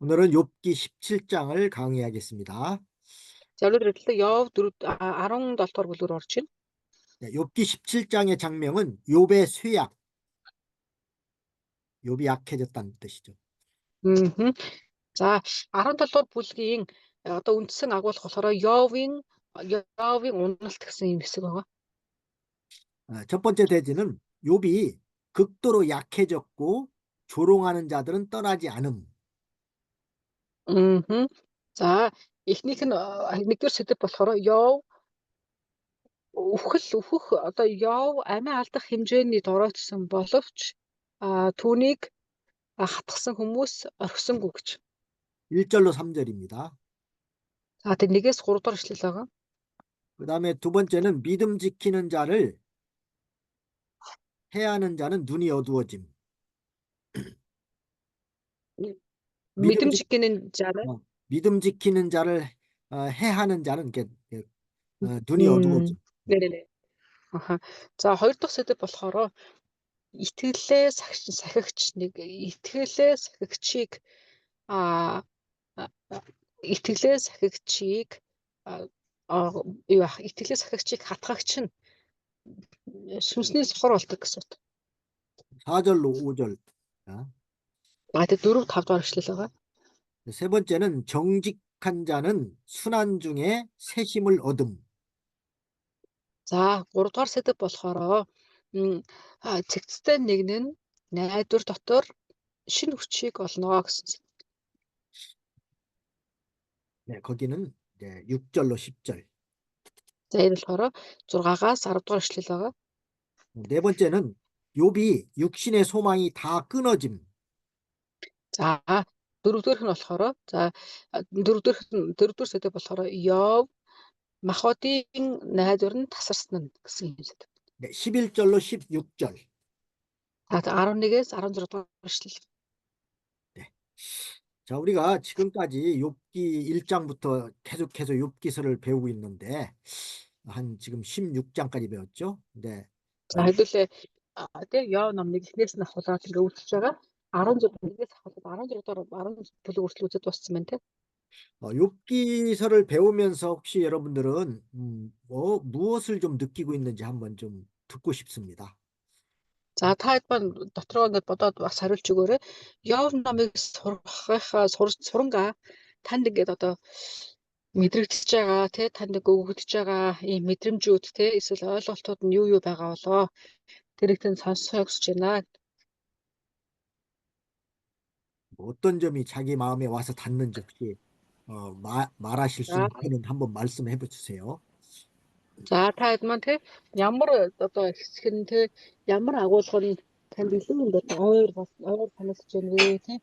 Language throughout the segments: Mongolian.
오늘은 욥기 17장을 강의하겠습니다. За өнөөдөр хэлдэг Йов 17 дугаар бүлгээр орж байна. 네, 욥기 17장의 장명은 욥의 쇠약, 욥이 약해졌다는 뜻이죠. За 17 дугаар бүлгийн одоо үндсэн агуулга болохоор Йовын уналт гэсэн юм хэсэг байгаа. 첫 번째 대지는 욥이 극도로 약해졌고 조롱하는 자들은 떠나지 않음. За эхнийх нь нэгдүгээр сэдэв болохоор Йов үхэх одоо Йов амиа алдах хэмжээний доройтсон боловч түүнийг хатгсан хүмүүс орхисонгүй гэж. 1절로 3절입니다. За тэр 1-ээс 3 дугаар эшлэл байгаа. 그 다음에 두 번째는 믿음 지키는 자를 해하는 자는 눈이 어두워짐. 믿음 지키는 자를 믿음 지키는 자를 해하는 자는 눈이 어두워짐. 네네네. 아하. За хоёр дахь сэдэв болохоор итгэлээ сахигчийг итгэлээ сахигчийг хатгагч нь сүнсний сохор болдог гэсэн үг. 4절로 5절. Тэр 4-5 дугаар эшлэл байгаа. 세 번째는 정직한 자는 순환 중에 새 힘을 얻음. За 3 дугаар сэдэв болохоор цэгцтэй нэг нь найдвар дотор шинэ хүчийг олно гэсэн. 네, 거기는 이제 6절로 10절. За энэ болохоор 6-аас 10 дугаар эшлэл байгаа. 네 번째는 욥이 육신의 소망이 다 끊어짐. За дөрөвдөөрх нь болохоор дөрөвдүгээр сэдэв болохоор Йов махбодын найдвар нь тасарсан гэсэн юм сэдэв. 네, 11절로 16절. За 11-ээс 16 дугаар эшлэл. 네. 자, 우리가 지금까지 욥기 1장부터 계속해서 욥기서를 배우고 있는데 한 지금 16장까지 배웠죠. 네. За хэдүүлээ тэр Йов номыг эхнээс нь ахуулаад ингээ үзэж байгаа. 16-ээс ахуулаад 16 бүлэг хүртэл үзэж дууссан байна те. 욥기서를 배우면서 혹시 여러분들은 무엇을 좀 느끼고 있는지 한번 좀 듣고 싶습니다. За та хэд маань дотроо ингээд бодоод бас хариулж өгөөрэй. Йов номыг сурахынхаа сурангаа танд ингээд одоо мэдрэгдэж байгаа тий танд өгөгдөж байгаа ийм мэдрэмжүүд тий эсвэл ойлголтууд нь юу байгаа болоо тэрийг тань сонсохыг хүсэж байна. 어떤 점이 자기 마음에 와서 닿는지 혹시 말하실 수 있는 한번 말씀해 주세요. За та хэд маань тий ямар одоо хэсэг нь тий ямар агуулга нь танд илүү ингээд ойр санагдаж байна вэ тий.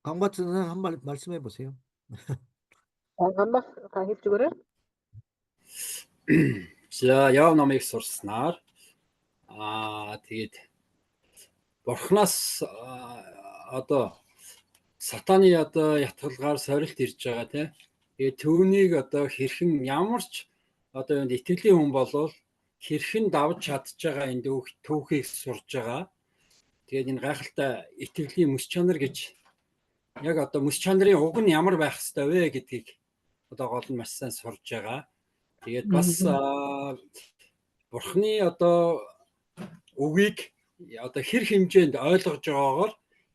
강바트 선생님 한 말 말씀해 보세요. Гамбах та хэлж өгөөрэй. За Йов номыг сурснаар тэгээд Бурханаас одоо сатаны одоо ятгалгаар сорилт ирж байгаа тий. Тэгээд түүнийг одоо хэрхэн ямарч одоо энэ итгэлийн хүн болвол хэрхэн давж чадж байгаа энэ түүхийг сурж байгаа. Тэгээд энэ гайхалтай итгэлийн мэс чанар гэж яг одоо мэс чанарын уг нь ямар байх ёстой вэ гэдгийг одоо гол нь маш сайн сурж байгаа. Тэгээд бас Бурхны одоо үгийг одоо хэр хэмжээнд ойлгож байгаагаар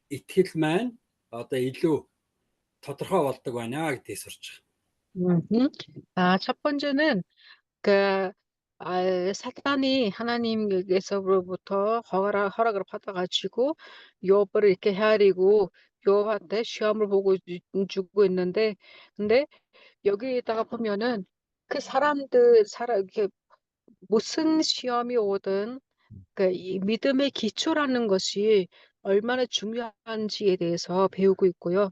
итгэл маань одоо илүү тодорхой болдог байна гэдгийг сурч байгаа. 첫 번째는 사탄이 하나님께서로부터 허락을 받아가지고 욥을 이렇게 헤아리고 욥한테 시험을 보고 주고 있는데, 근데 여기에다가 보면은 그 이렇게 무슨 시험이 오든 이 믿음의 기초라는 것이 얼마나 중요한지에 대해서 배우고 있고요.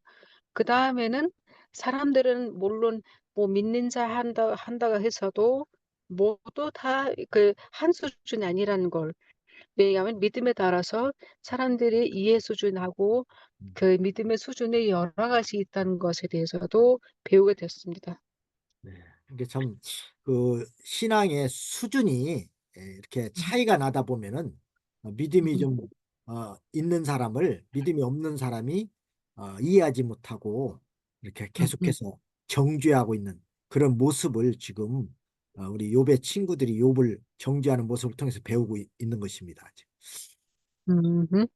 그 다음에는 사람들은 물론 뭐 믿는 자 한다고 해서도 모두 다 한 수준이 아니라는 걸. 왜냐하면 믿음에 따라서 사람들의 이해 수준하고 그 믿음의 수준이 여러 가지 있다는 것에 대해서도 배우게 됐습니다. 네, 이게 참 그 신앙의 수준이 이렇게 차이가 나다 보면은 믿음이 좀 있는 사람을 믿음이 없는 사람이 이해하지 못하고 이렇게 계속해서 정죄하고 있는 그런 모습을 지금 우리 욥의 친구들이 욥을 정죄하는 모습을 통해서 배우고 있는 것입니다. Мгм.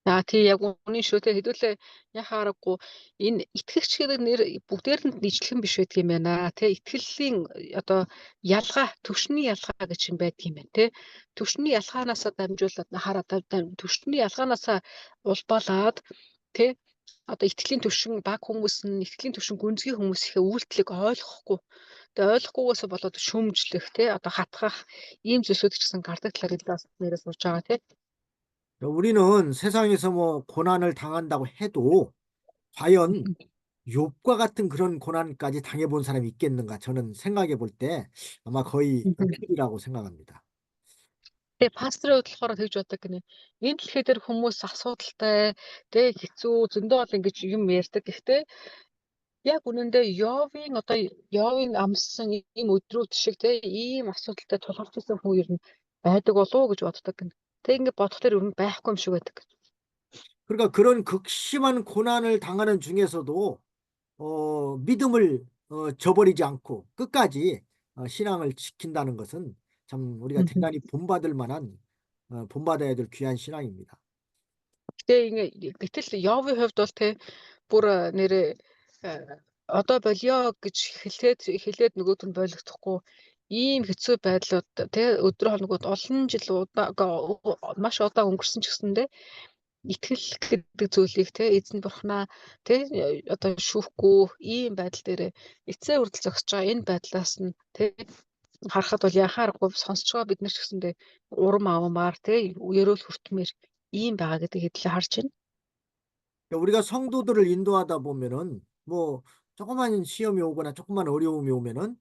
За тий яг үнэн шүү те хэдүүлээ яхаарахгүй энэ итгэгчид нэр бүгдээр нь нийтлэн биш байдаг юм байна. Тэ итгэлийн одоо ялгаа төвшний ялгаа гэж юм байдаг юм байна те. Төвшний ялгаанаасаа дамжуулаад хараад төвшний ялгаанаасаа улбалаад те одоо итгэлийн төвшин баг хүмүүс нь итгэлийн төвшин гүнзгий хүмүүс их үйлдэлийг ойлгохгүй. Тэгээ ойлгохгүйгээс болоод шүүмжлэх те одоо хатгах ийм зүйлсүүд ч гэсэн гардаг талаар нэрээс сурж байгаа те. 우리는 세상에서 뭐 고난을 당한다고 해도 과연 욥과 같은 그런 고난까지 당해본 사람이 있겠는가? 저는 생각해 볼 때 아마 거의 없으리라고 생각합니다. Тэгээ пасторын хувьд болохоор тэгж бодог гинэ. Энэ дэлхий дээр хүмүүс асуудалтай, тэгээ хэцүү зөндөө бол ингэж юм ярьдаг. Гэхдээ яг үнэндээ Йовын амссан ийм өдрүүд шиг те ийм асуудалтай тулгарч ирсэн хүн ер нь байдаг болов уу гэж боддог гинэ. Тэгээ ингэ бодох тэр ер нь байхгүй юм шиг байдаг. 그러니까 그런 극심한 고난을 당하는 중에서도 믿음을 저버리지 않고 끝까지 신앙을 지킨다는 것은 참 우리가 대단히 본받을 만한 본받아야 될 귀한 신앙입니다. Тэгээ ингэ гэтэл Йовын хувьд бол те бүр нэрээ одоо болио гэж хэлээд нөгөөд нь ойлгохгүй ийм хэцүү байдлууд те өдрө хоногуд олон жил маш удаан өнгөрсөн ч гэсэндээ итгэл гэдэг зүйлийг те эзэн бурхнаа те одоо шүүхгүй ийм байдал дээр эцээ хүртэл зогсож байгаа энэ байдлаас нь те харахад бол яхаарахгүй сонсож байгаа бид нар ч гэсэндээ урам авмаар те ерөөл хүртмээр ийм байгаа гэдэг хэдлээ харж байна. 우리가 성도들을 인도하다 보면은 뭐 조그만 시험이 오거나 조그만 어려움이 오면은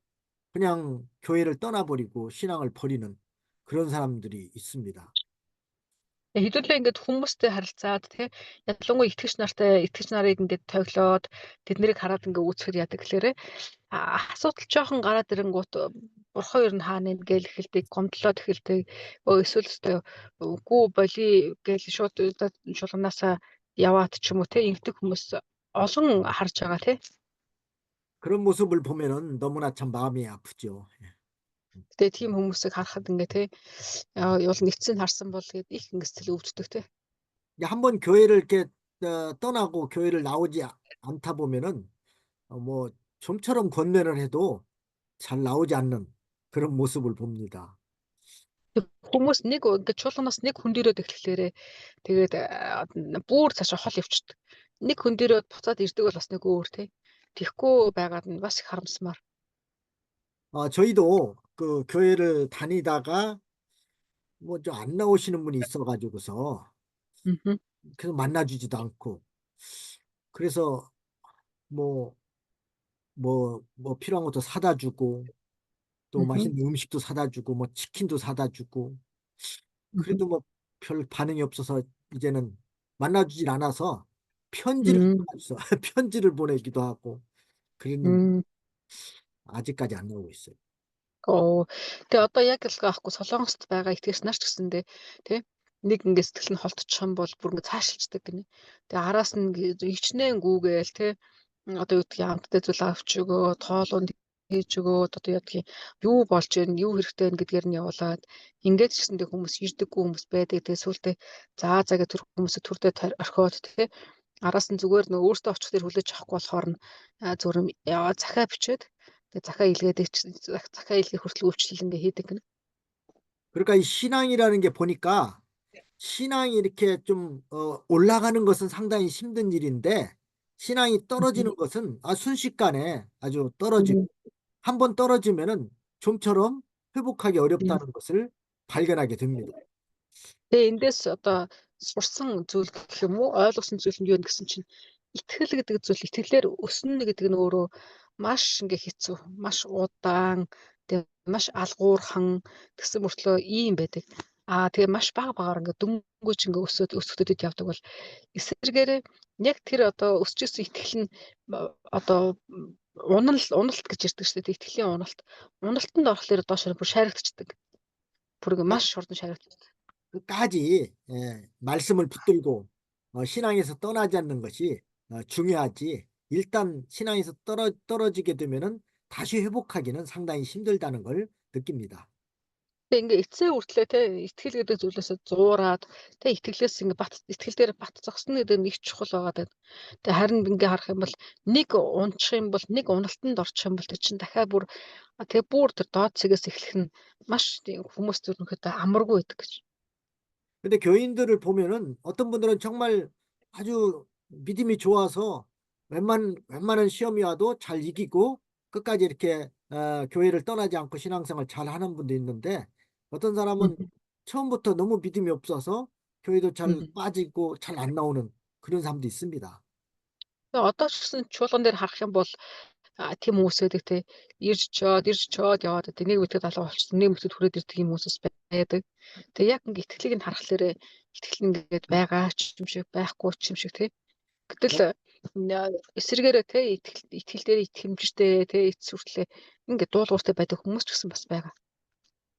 그냥 교회를 떠나버리고 신앙을 버리는 그런 사람들이 있습니다. Хэдүүлээ ингээд хүмүүстэй харилцаад тий ялангуяа итгэгч нарыг ингээд тоглоод тэднийг хараад ингээд үүсгэхэд яадаг гэхээр асуудал жоохон гараад ирэнгүүт бурхан ер нь хаана гээл эхэлдэг гомдлоод эхэлдэг эсвэл үгүй боли гээл шууд шулганаасаа яваад ч юм уу тий ингэдэг хүмүүс олон харж байгаа тий. 그런 모습을 보면은 너무나 참 마음이 아프죠. Тэгээ тийм хүмүүсийг харахад ингээ тий явал нэгцэн харсан бол гээд их ингэсэл өвддөг тий. 한번 교회를 이렇게 떠나고 교회를 나오지 않다 보면은 뭐 좀처럼 권면을 해도 잘 나오지 않는 그런 모습을 봅니다. Хүмүүс нэг ингээ чуулганаас нэг хүндирээд эхлэхлээрээ тэгээд бүр цаашаа хол явчихдаг. Нэг хүндирээд буцаад ирдэг бол бас нэг өөр тий. Тэхгүй байгаад нь бас их харамсмаар. 저희도 그 교회를 다니다가 뭐 좀 안 나오시는 분이 있어가지고서 그래서 만나주지도 않고 그래서 뭐 필요한 것도 사다 주고 또 맛있는 음식도 사다 주고 뭐 치킨도 사다 주고 그래도 뭐 별 반응이 없어서 이제는 만나주질 않아서 편지를 보내기도 하고 그랬는데 아직까지 안 나오고 있어요. Тэгээ одоо яг л gaахгүй Солонгост байгаа итгэгч нар ч гэсэндээ тий нэг ингээ сэтгэл нь холтчих юм бол бүр ингээ цаашилчдаг гинэ. Тэгээ араас нь ичнээн гүүгээл тий одоо юу гэдгийг амттай зүйл авч өгөө, тоолоонд хийж өгөө, одоо юу гэдгийг юу болж байна, юу хэрэгтэй байна гэдгээр нь явуулаад ингээд ч гэсэндээ хүмүүс ирдэггүй хүмүүс байдаг. Тэгээ сүултээ заагаа тэр хүмүүсээ төрдөө орхиод тий араас нь зүгээр нөө өөртөө очих дээр хүлээж авахгүй болохоор нь зүгээр яваа захаа бичээд захаа илгээ хүртэл үйлчлэл ингээ хийдэг гэнэ. 그러니까 이 신앙이라는 게 보니까 신앙이 이렇게 좀 올라가는 것은 상당히 힘든 일인데 신앙이 떨어지는 것은 순식간에 아주 떨어지고 한번 떨어지면은 좀처럼 회복하기 어렵다는 것을 발견하게 됩니다. Тэгээ эндээс одоо сурсан зүйл гэх юм уу ойлгосон зүйл нь юу гэсэн чинь итгэл гэдэг зүйл итгэлээр өснө гэдэг нь өөрөө маш ингээ хэцүү, маш удаан, тэгээ маш алгуурхан гэсэн мөртлөө ийм байдаг. Тэгээ маш багаар ингээ дөнгөж ингээ өсгдөд явдаг бол эсвэргээрээ яг тэр одоо өсчихсэн итгэл нь одоо уналт гэж ирдэг шүү дээ. Итгэлийн уналтанд орохлоор доош бүр шаригдчихдаг. Бүр ингээ маш хурдан шаригдчихдаг. 끝까지 말씀을 붙들고 신앙에서 떠나지 않는 것이 중요하지. 일단 신앙에서 떨어지게 되면은 다시 회복하기는 상당히 힘들다는 걸 느낍니다. Тэг ингээ эцсээ хүртлээ те итгэл гэдэг зүйлээсээ зуураад те итгэлээс ингээ итгэл дээр бат зогсно гэдэг нэг чухал байгаа. Тэг харин ингээ харах юм бол нэг унчих юм бол нэг уналтанд орчих юм бол тэг чин дахиад бүр тэр доод цэгээс эхлэх нь маш хүмүүс зүрхнөд амаргүй байдаг гэж. 근데 교인들을 보면은 어떤 분들은 정말 아주 믿음이 좋아서 웬만한 시험이 와도 잘 이기고 끝까지 이렇게 교회를 떠나지 않고 신앙생활 잘 하는 분도 있는데 어떤 사람은 처음부터 너무 믿음이 없어서 교회도 잘 빠지고 잘 안 나오는 그런 사람도 있습니다. Тэг одоо ч гэсэн чуулган дээр харах юм бол тийм хүмүүсэдэг те ирж чоод яваад тэг нэг үтгэд алга болчихсон нэг үтгэд хүрээд ирдэг юм хүмүүсс байдаг. Тэг яг ингээ итгэлийг нь харахаар итгэл нь ингээд байгаа ч юм шиг байхгүй ч юм шиг те. Гэтэл эсэргээрээ те итгэл дээр итгэмжтэй те эцс хүртлээ ингээд дуулууртай байдаг хүмүүс ч гэсэн бас байгаа.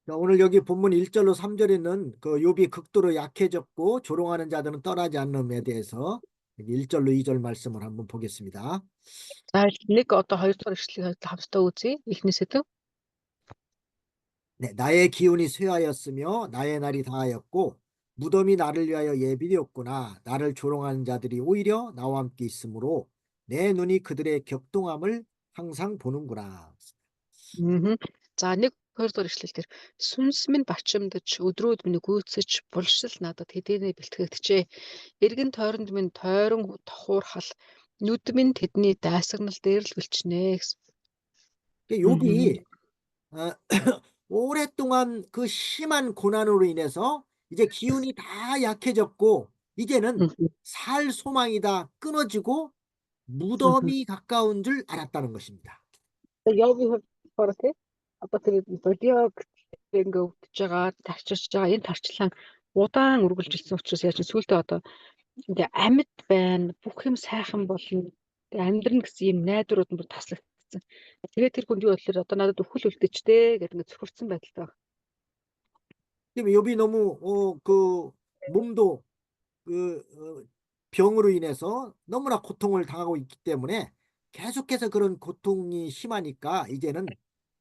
자, 오늘 여기 본문 1절로 3절에는 그 욥이 극도로 약해졌고 조롱하는 자들은 떠나지 않음에 대해서 1절로 2절 말씀을 한번 보겠습니다. За нэг одоо 2 дугаар ишлэгийг хамтдаа үзье. Эхний сэдв. 네, 나의 기운이 쇠하였으며 나의 날이 다하였고 무덤이 나를 위하여 예비되었구나. 나를 조롱하는 자들이 오히려 나와 함께 있으므로 내 눈이 그들의 격동함을 항상 보는구나. За нэг 2 дугаар ишлэлээр сүнс минь бачимдаж өдрүүд минь гүйцэж булшил надад хэдийнэ бэлтгэгдэжээ. Эргэн тойронд минь тойрон тохуурхал нүд минь тэдний дайсагнал дээр л бэлчнэ гэсэн. 욥이 오랫동안 그 심한 고난으로 인해서 이제 기운이 다 약해졌고 이제는 살 소망이 다 끊어지고 무덤이 가까운 줄 알았다는 것입니다. Явгийн хувьд болохоор тий одоо тэр бодиог ингээ өвдөж байгаа, тарчирч байгаа энэ тарчлан удаан үргэлжилсэн учраас яаж сүүлдээ одоо ингээ амьд байна, бүх юм сайхан болно. Тэгээ амьдрын гэсэн юм найдварууд нь бүр таслагдсан. Тэгээд тэр хүнд юу болохоор одоо надад өхөл үлдээчтэй гэдэг ингээ зөвхөрсөн байдалтай байна. 욥이 너무 그 몸도 그 병으로 인해서 너무나 고통을 당하고 있기 때문에 계속해서 그런 고통이 심하니까 이제는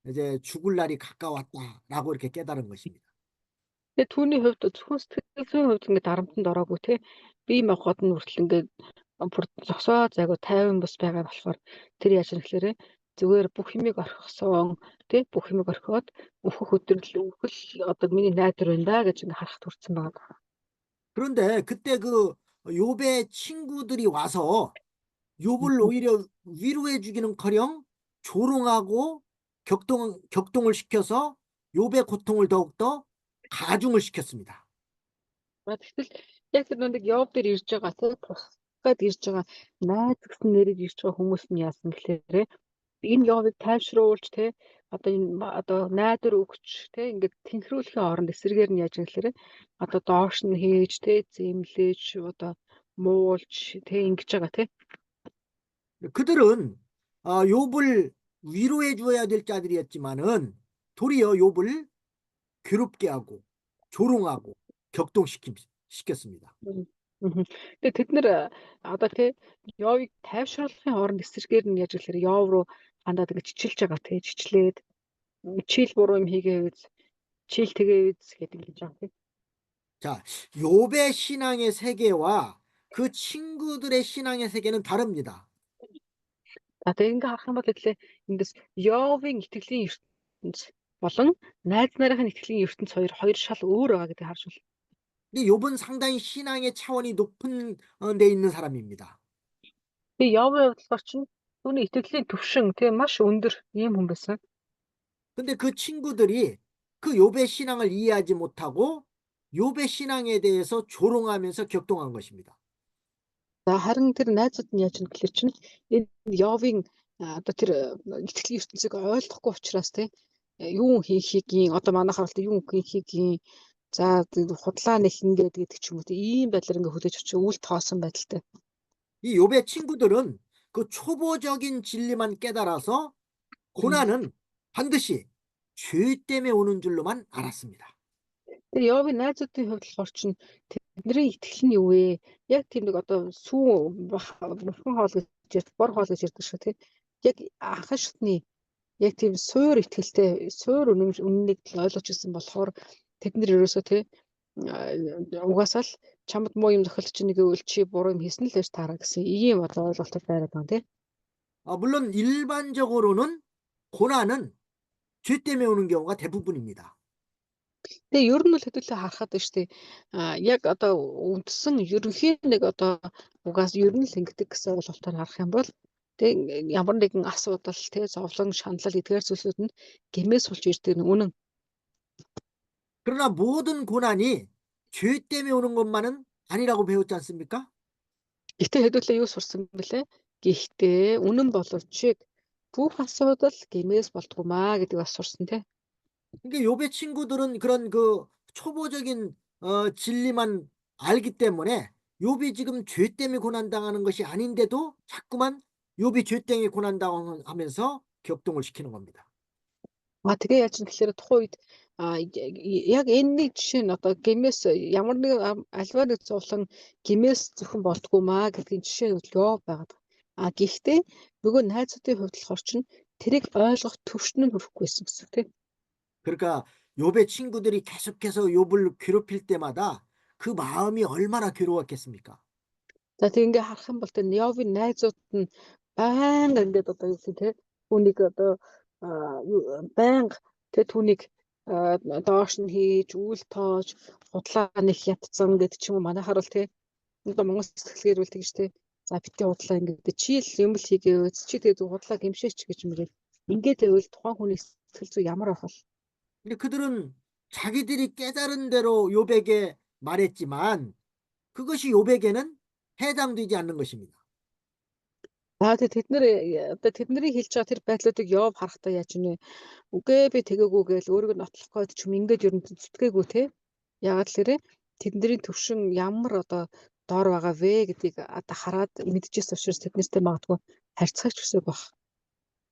이제 죽을 날이 가까웠다라고 이렇게 깨달은 것입니다. Тэгээ түүний хувьд зөвхөн сэтгэл зүйн хувьд ингээ дарамтанд ороогүй те бие махбод нь хүртэл ингээ бүр зогсоо зайгүй тайван бус байгаа болохоор тэр яаж нэхлээрээ зүгээр бүх юмыг орхисон те бүх юмыг орхиод өөхөх өдрөл өхөл одоо миний найдвар байна да гэж ингээ харахад хүрсэн байгаа. 그런데 그때 그 욥의 친구들이 와서 욥을 오히려 위로해 주기는커녕 조롱하고 격동을 시켜서 욥의 고통을 더욱더 가중을 시켰습니다. Тэгтэл яг тэр нэг Йов дээр ирж байгаа те тусгаад ирж байгаа найз гэсэн нэрээр ирж байгаа хүмүүс нь яасан гэхээр энэ Йовыг тайвшруулж те одоо найдвар өгч те ингээд тэнхрүүлэхийн оронд эсрэгээр нь яаж гэхээр одоо доош нь хийж те зэмлэж одоо муулж те ингэж байгаа те. 그들은 욥을 위로해 주어야 될 자들이었지만은 도리어 욥을 괴롭게 하고 조롱하고 격동시켰습니다. Тэгээ тэд нэр одоо те Йовыг тайвшруулахын оронд эсрэгээр нь яаж гэхээр Йов руу хандаад ингэ чичилж байгаа те чичлээд чийл буруу юм хийгээ үз чийл тэгээ үз гэдэг ингэж байгаа те. 자, 욥의 신앙의 세계와 그 친구들의 신앙의 세계는 다릅니다. Тэгээ ингээ харах юм бол хэлээ эндээс Йовын итгэлийн ертөнц болон найз нарын итгэлийн ертөнц хоёр шал өөр байгаа гэдгийг харж байна. 근데 욥은 상당히 신앙의 차원이 높은 데 있는 사람입니다. Тэгээ Йовын хувьд болохоор чинь түүний итгэлийн түвшин тийм маш өндөр ийм хүн байсан. 근데 그 친구들이 그 욥의 신앙을 이해하지 못하고 욥의 신앙에 대해서 조롱하면서 격동한 것입니다. За харин тэр найзууд нь яаж нэхлэр чинь энэ Йовын одоо тэр итгэлийн ертөнцийг ойлгохгүй учраас тийм юу хийхийг одоо манайхаар бол юу хийхийг за худлаа нэх ингээд гэдэг ч юм уу тийм ийм байдлаар ингээ хөдөөж очиж үл тоосон байдалтай. 이 욥의 친구들은 그 초보적인 진리만 깨달아서 고난은 반드시 죄 때문에 오는 줄로만 알았습니다. Тэгээ Йовын найзуудын хувьд болохоор чинь тэдний итгэл нь юу вэ? Яг тийм нэг одоо сүүн бурхан хоол гэж бор хоол гэж ярьдаг шүү тий. Яг анхан шатны яг тийм суур итгэлтэй суур үннийг ойлгож ирсэн болохоор тэд нар ерөөсөө тий угаасаа л чамд муу юм зохиолч нэг өвөл чи буруу юм хийсэн л байж таараа гэсэн ийм одоо ойлголтод байгаад байна тий. 물론 일반적으로는 고난은 죄 때문에 오는 경우가 대부분입니다. Тэгээ ер нь бол хэдүүлээ харахад байна шүү дээ. Яг одоо үндсэн ерөнхийн нэг одоо угаас ер нь л ингэдэг гэсэн ойлголтоор харах юм бол тэг ямар нэгэн асуудал тэг зовлон шаналл эдгээр зүйлсүүд нь гэмээс сулж ирдэг нь үнэн. 그러나 모든 고난이 죄 때문에 오는 것만은 아니라고 배웠지 않습니까? Гэтэ хэдүүлээ юу сурсан бэлээ? Гэхдээ үнэн боловч бүх асуудал гэмээс болдгоомаа гэдэг бас сурсан тий. 그러니까 욥의 친구들은 그런 그 초보적인 진리만 알기 때문에 욥이 지금 죄 때문에 고난당하는 것이 아닌데도 자꾸만 욥이 죄 때문에 고난당하면서 격동을 시키는 겁니다. Тэгээ яаж юм гэхээр тухайн үед яг энэ нэг жишээ нь одоо гэмээс ямар нэг альва нэг зовлон гэмээс зөвхөн болдгоо маа гэдгийн жишээ нь Йов байгаад. Гэхдээ нөгөө найзуудын хувьд болохоор чинь тэрийг ойлгох төвшин нь хүрэхгүйсэн гэсэн тийм. 그러니까 욥의 친구들이 계속해서 욥을 괴롭힐 때마다 그 마음이 얼마나 괴로웠겠습니까? За тэг ингээ харах юм бол тэр Йовын найзууд нь байнга ингээд одоо юу гэх тийм түүнийг одоо байнга тэр түүнийг доош нь хийж үйл тоож худлаа нэг ятцсан гэдэг ч юм уу манайхаар бол тийм одоо Монгол сэтгэлгээр үл тэгж тийм за битгий худлаа ингээд чи л юм л хийгээ чи тэгээ худлаа гимшээч гэж мөрөд ингээд байвал тухайн хүний сэтгэл зүй ямар байх вэ? 근데 그들은 자기들이 깨달은 대로 욥에게 말했지만 그것이 욥에게는 해당되지 않는 것입니다. Тэд нар одоо тэдний хэлж байгаа тэр байдлуудыг Йов харахтаа яаж гинэ? Үгүй би тэгээгүй гээл өөрийгөө нотлох гээд ч юм ингээд ер нь зүтгээгүй те. Ягаад тэгэхээр тэдний төвшин ямар одоо доор байгаа вэ гэдгийг одоо хараад мэдчихсэн учраас тэднэртэй магадгүй харьцагч хүсэг баг.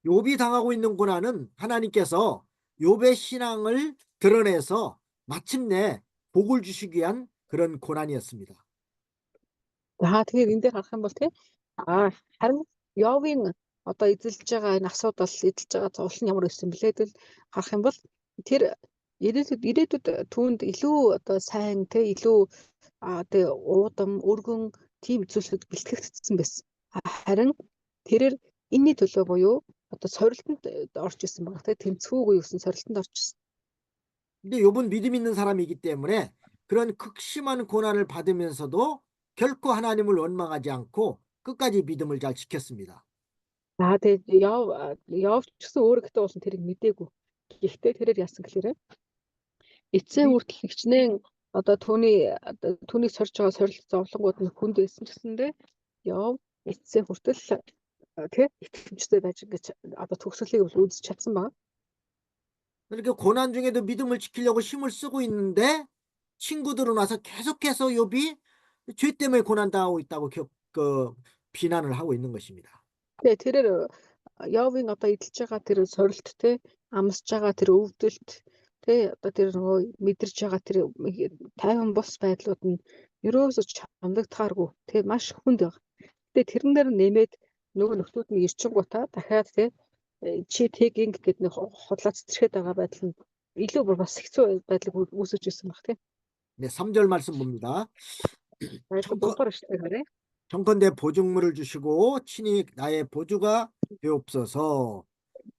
욥이 당하고 있는 고난은 하나님께서 욥의 신앙을 드러내서 마침내 복을 주시기 위한 그런 고난이었습니다. Тэгээд энэ дээр харах юм бол те харин Йовын одоо эзэлж байгаа энэ асуудал эзэлж байгаа зовлон ямар өссөн бэлээ гэдэл харах юм бол тэр ирээдүйд түүнд илүү одоо сайн те илүү тэгээ уудам өргөн тийм зүйлсүүд бэлтгэгдсэн байсан. Харин тэрээр энэний төлөө буюу одоо сорилтонд орж исэн баг те тэмцвүүгүй гэсэн сорилтонд орж исэн. 근데 욥은 믿음 있는 사람이기 때문에 그런 극심한 고난을 받으면서도 결코 하나님을 원망하지 않고 끝까지 믿음을 잘 지켰습니다. Тэгээд Йов ч гэсэн өөрөөгөө болсон тэрийг мэдээгүй. Гэхдээ тэрээр яасан гэхээр эцсийн хүртэл хичнээн одоо түүний сорж байгаа сорилт зовлонгууд нь хүнд байсан гэсэндээ Йов эцсийн хүртэл тий итгэмжтэй байж ингэж одоо төгсгөлийг үзэж чадсан баг. 그렇게 고난 중에도 믿음을 지키려고 힘을 쓰고 있는데 친구들은 와서 계속해서 욥이 죄 때문에 고난당하고 있다고 비난을 하고 있는 것입니다. Тэгээ тэрээр Йовын одоо эдэлж байгаа тэр сорилт те амсж байгаа тэр өвдөлт те одоо тэр нөгөө мэдэрж байгаа тэр тайван бус байдлууд нь ерөөсөж чамдагдахааргүй те маш хүнд баг. Тэгээ тэрэн дээр нэмээд нөгөө нөхдүүд нь ирчингуудаа дахиад те чи тэг инг гэдэг нэг худлаа цэцэрэхэд байгаа байдал нь илүү бас хэцүү байдлыг үүсэж ирсэн баг те. 네, 3절 말씀 봅니다. 정컨대 보증물을 주시고 친히 나의 보주가 되옵소서.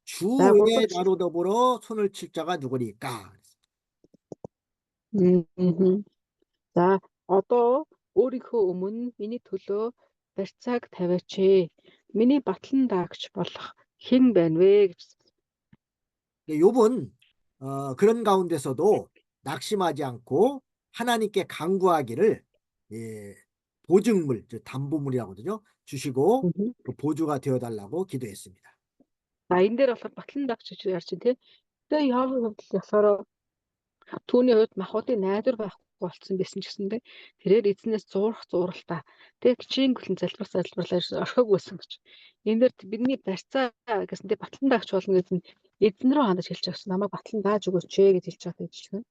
주 외에 나로 더불어 손을 칠 자가 누구리까? За одоо өөрийнхөө өмнө миний төлөө барьцааг тавиач. Миний батлан даагч болох хэн байна вэ гэж. 욥은 그런 가운데서도 낙심하지 않고 하나님께 간구하기를 보증물, 담보물이라고 하거든요. 주시고 그 보주가 되어달라고 기도했습니다. Энэ дээр болохоор батлан даагч гэж ярьж байна тийм. Тэгээ Йовын хувьд болохоор түүний хувьд махуудын найдвар байхгүй болцсон байсан ч гэсэндээ тэрээр эзнээс зуралтаа тэгээ кичээнгүлэн залбирлаж орхиогүйсэн гэж. Энэ дээр бидний барьцаа гэсэндээ батлан даагч болно гэдэг нь эзэн рүү хандаж хэлж байгаас намайг батлан дааж өгөөч гэж хэлж байгаа гэж байна.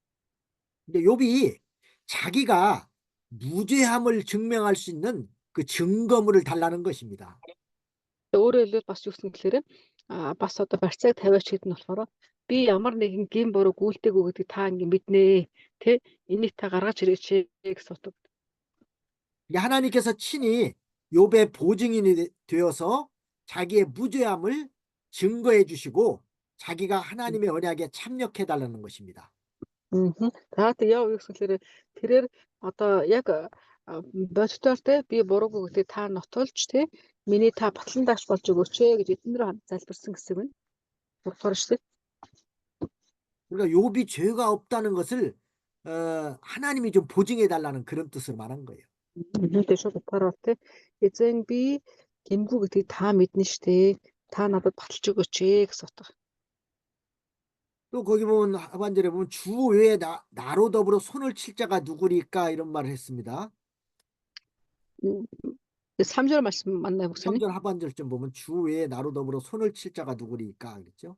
근데 욥이 자기가 무죄함을 증명할 수 있는 그 증거물을 달라는 것입니다. Өөрөөр хэлбэл бас юу гэсэн гэхээр бас одоо барьцааг тавиач гэдэг нь болохоор би ямар нэгэн гин буруу гүйлтэйгүү гэдгийг та ингэ мэднэ. Тэ энийг та гаргаж ирээч гэсэн утга. 이게 하나님께서 친히 욥의 보증인이 되어서 자기의 무죄함을 증거해 주시고 자기가 하나님의 언약에 참여해 달라는 것입니다. За тэг яав юу гэсэн гэхээр тэрээр одоо яг бодтоор те би буруугүй гэдгийг та нотолж те миний та батлан дагч болж өгөөч гэж эднэр залбирсан гэсэн юм. Бурхан шүү дээ. 그러니까 욥이 죄가 없다는 것을 하나님이 좀 보증해 달라는 그런 뜻을 말한 거예요. Тэр шууд утгаараа те эзэн би гимгүү гэдгийг та мэднэ штэ. Та надад баталж өгөөч гэсэн утга. 또 거기 보면 하반절에 보면 주 외에 나로 더불어 손을 칠 자가 누구리까 이런 말을 했습니다. 3절 말씀 맞나요, 목사님? 3절 하반절쯤 보면 주 외에 나로 더불어 손을 칠 자가 누구리까 그랬죠.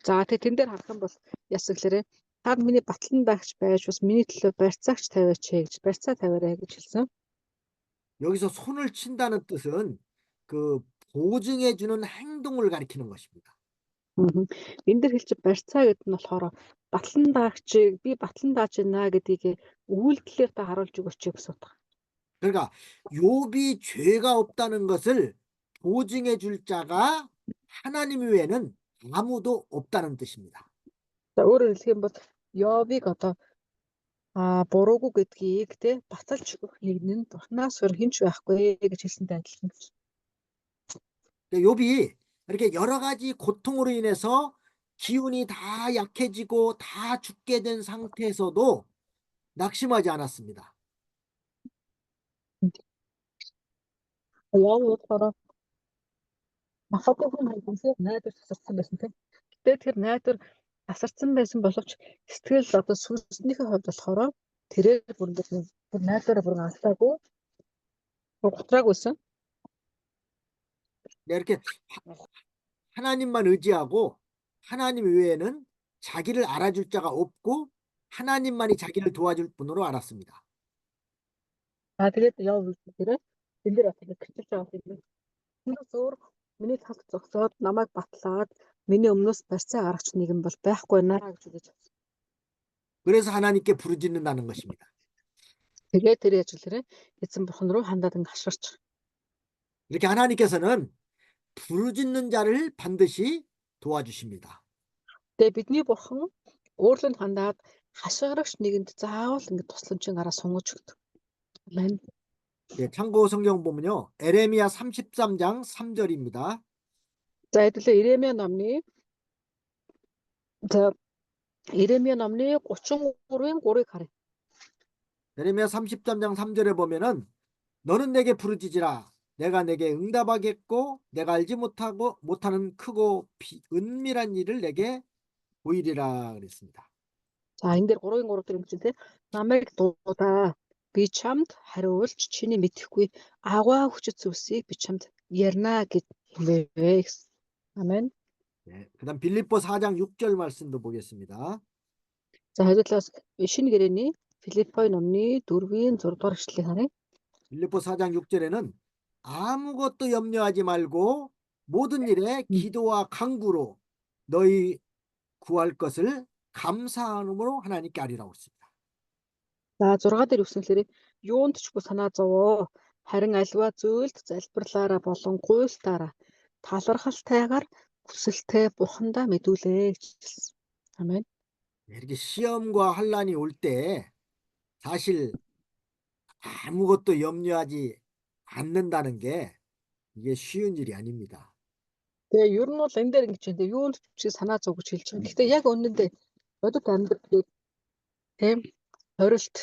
За тэгээ тэн дээр харах юм бол яс гэхээр та миний батлан дагч байж бас миний төлөө барьцаагч тавиач гэж барьцаа тавиарай гэж хэлсэн. 여기서 손을 친다는 뜻은 그 보증해 주는 행동을 가리키는 것입니다. Энэ дээр хэлж барьцаа гэдэг нь болохоор батлан дагчийг би батлан дааж байна гэдгийг үйлдэлээр та харуулж өгөөч гэсэн утга. 그러니까 욥이 죄가 없다는 것을 보증해 줄 자가 하나님 외에는 아무도 없다는 뜻입니다. За өөрөөр хэлэх юм бол Йовыг одоо буруугүй гэдгийг те баталж өгөх нэгэн нь Бурханаас өөр хинч байхгүй гэж хэлсэнтэй адилхан. 욥이 이렇게 여러 가지 고통으로 인해서 기운이 다 약해지고 다 죽게 된 상태에서도 낙심하지 않았습니다. Йов болохоор махатын хүн хайгнасаа найдвар тасарсан байсан те. Гэтэ тэр найдвар тасарсан байсан боловч сэтгэл одоо сүнснийхээ хувьд болохоор тэрээр бүр ингээд тэр найдвараа бүр алдаагүй готраагүйсэн. 이렇게 하나님만 의지하고 하나님 외에는 자기를 알아줄 자가 없고 하나님만이 자기를 도와줄 분으로 알았습니다. Тэгээд Йов тэрээр энэ дээр бас гэрчилж байгаа юм. Тэр зөөр миний тал зогсоод намайг батлаад миний өмнөөс барьцаа гаргач нэгэн бол байхгүй наа гэж үзэж байна. 그래서 하나님께 부르짖는다는 것입니다. Тэгээд тэр яаж вэ? Эзэн бурхан руу хандаад ингэ хашгирч. 이렇게 하나님께서는 부르짖는 자를 반드시 도와주십니다. Тэгээд бидний бурхан өөрлөнд хандаад хашгирагч нэгэнд заавал ингэ тусламжийн гараа сунгаж өгдөг. Амен. 예, 참고 성경 보면요. 에레미야 33장 3절입니다. За хэдүүлээ Иремья номны 33-ийн 3-ыг харъя. 에레미야 33장 3절에 보면은 너는 내게 부르짖으라 내가 내게 응답하겠고 내가 알지 못하는 크고 은밀한 일을 내게 보이리라 그랬습니다. За энэ дээр 3-ийн 3 дээр юм чинь те намайг дуудаа би чамд хариулж чиний мэдэхгүй агуу хүчит зүйлсийг би чамд ярина гэж хэлвэ. Амен. 네, 그다음 빌립보 4장 6절 말씀도 보겠습니다. За хэдүүлээс шинэ гэрээний Филиппой номны 4-ийн 6-р эшлэлийг харъя. 빌립보 4장 6절에는 아무것도 염려하지 말고 모든 일에 기도와 간구로 너희 구할 것을 감사함으로 하나님께 아리라고 했습니다. За 6 дээр үснэлээр юунд ч санаа зовоо харин альва зүйлд залбирлаараа болон гуйлтаараа талархалтайгаар хүсэлтэй бурхандаа мэдүүлээ гэж хэлсэн. Амен. 이렇게 시험과 환란이 올 때 사실 아무것도 염려하지 않는다는 게 이게 쉬운 일이 아닙니다. Тэгээ ер нь бол энэ дээр ингэж энэ юунд ч санаа зов гэж хэлж байгаа. Гэхдээ яг үнэндээ бодит амьдрал тийм хорилт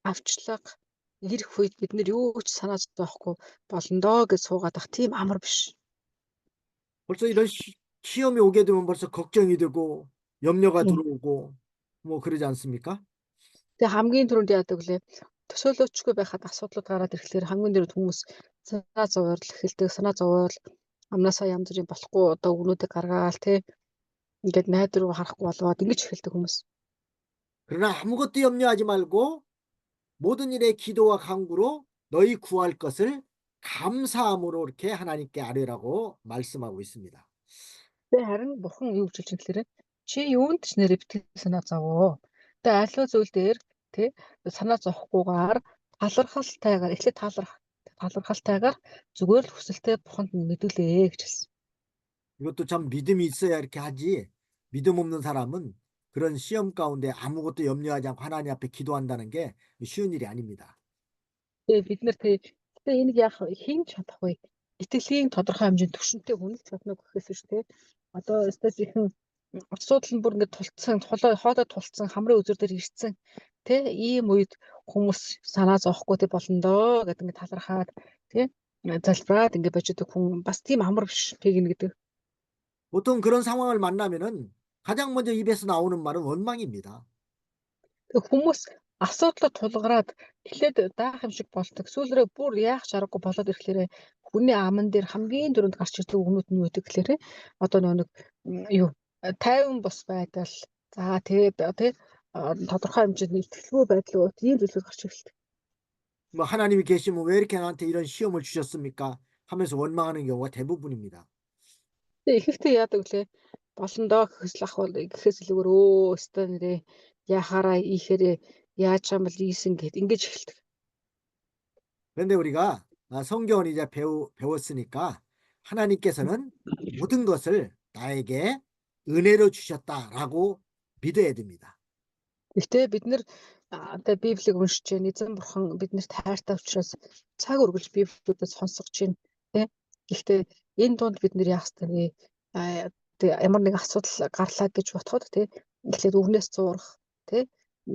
авчлага ирэх үед бид нэр юу ч санаа зовхгүй болондоо гэж суугаад ах тийм амар биш. 벌써 이런 시험이 오게 되면 벌써 걱정이 되고 염려가 들어오고 뭐 그러지 않습니까? Тэгээ хамгийн түрүүнд яадаг лээ. Төсөөлөөчгүй байхад асуудлууд гараад ирэхлээр хамгийн дөрөв хүмүүс санаа зовоорл эхэлдэг. Санаа зовоорл амнасаа янз бүрийн болохгүй одоо өгнүүдийг гаргаал тий ингээд найд руу харахгүй болоод ингэж эхэлдэг хүмүүс. 그러나 아무것도 염려하지 말고 모든 일에 기도와 간구로 너희 구할 것을 감사함으로 이렇게 하나님께 아뢰라고 말씀하고 있습니다. Тэгээ харин бурхан юу гэж хэлж байгаа гэхээр чи юунд ч нэрээ битгий санаа зовоо. Тэгээ аливаа зүйл дээр тий санаа зовхгүйгээр талархалтайгаар эхлээд талархалтайгаар зүгээр л хүсэлтэй бурханд мэдүүлээ гэж хэлсэн. 이것도 참 믿음이 있어야 이렇게 하지. 믿음 없는 사람은 그런 시험 가운데 아무것도 염려하지 않고 하나님 앞에 기도한다는 게 쉬운 일이 아닙니다. Тэгээ бид нар тэгээ энийг яах хийн чадах вэ? Итгэлийн тодорхой хэмжээнд төвшөнтэй хүн л чадна гэхээс шүү дээ. Одоо стаж ихэн асуудал нь бүр ингээд тулцсан, хоолой тулцсан, хамрын үзүр дээр ирсэн. Тэ ийм үед хүмүүс санаа зовхгүй тэ болно доо гэдэг ингээд талархаад тэ залбираад ингээд бочиод хүн бас тийм амар биш тэгнэ гэдэг. 보통 그런 상황을 만나면은 가장 먼저 입에서 나오는 말은 원망입니다. Тэг хүмүүс асуудлаа тулгараад эхлээд даах юм шиг болдог. Сүүлрээ бүр яах чаргагүй болоод ирэхлээрээ хүний аман дээр хамгийн дөрөнд гарч ирдэг өгнүүд нь юу гэдэг гэхээр одоо нэг юу тайван бос байдал за тий тодорхой хэмжээний итгэлгүй байдал тийм зүйлүүд гарч ирэлдэг. 뭐 하나님이 계시면 왜 이렇게 나한테 이런 시험을 주셨습니까? 하면서 원망하는 경우가 대부분입니다. Тэг ихэвчлэн яадаг лээ болондоо гэхээс илүүгээр өө өстө нэрээ яхаараа ийхээрээ яаж юм бол ийсэн гэд ингэж эхэлдэг. 그런데 우리가 성경을 이제 배웠으니까 하나님께서는 모든 것을 나에게 은혜로 주셨다라고 믿어야 됩니다. Гэхдээ бид нэр одоо Библийг уншиж байна. Эзэн бурхан биднэрт хайртай учраас цаг үргэлж Библиудаас сонсгож байна. Тэ? Гэхдээ энэ дунд бид нэр яах ёстой вэ? Ямар нэг асуудал гарлаа гэж бодоход тэ эхлээд өвнөөс зуурах тэ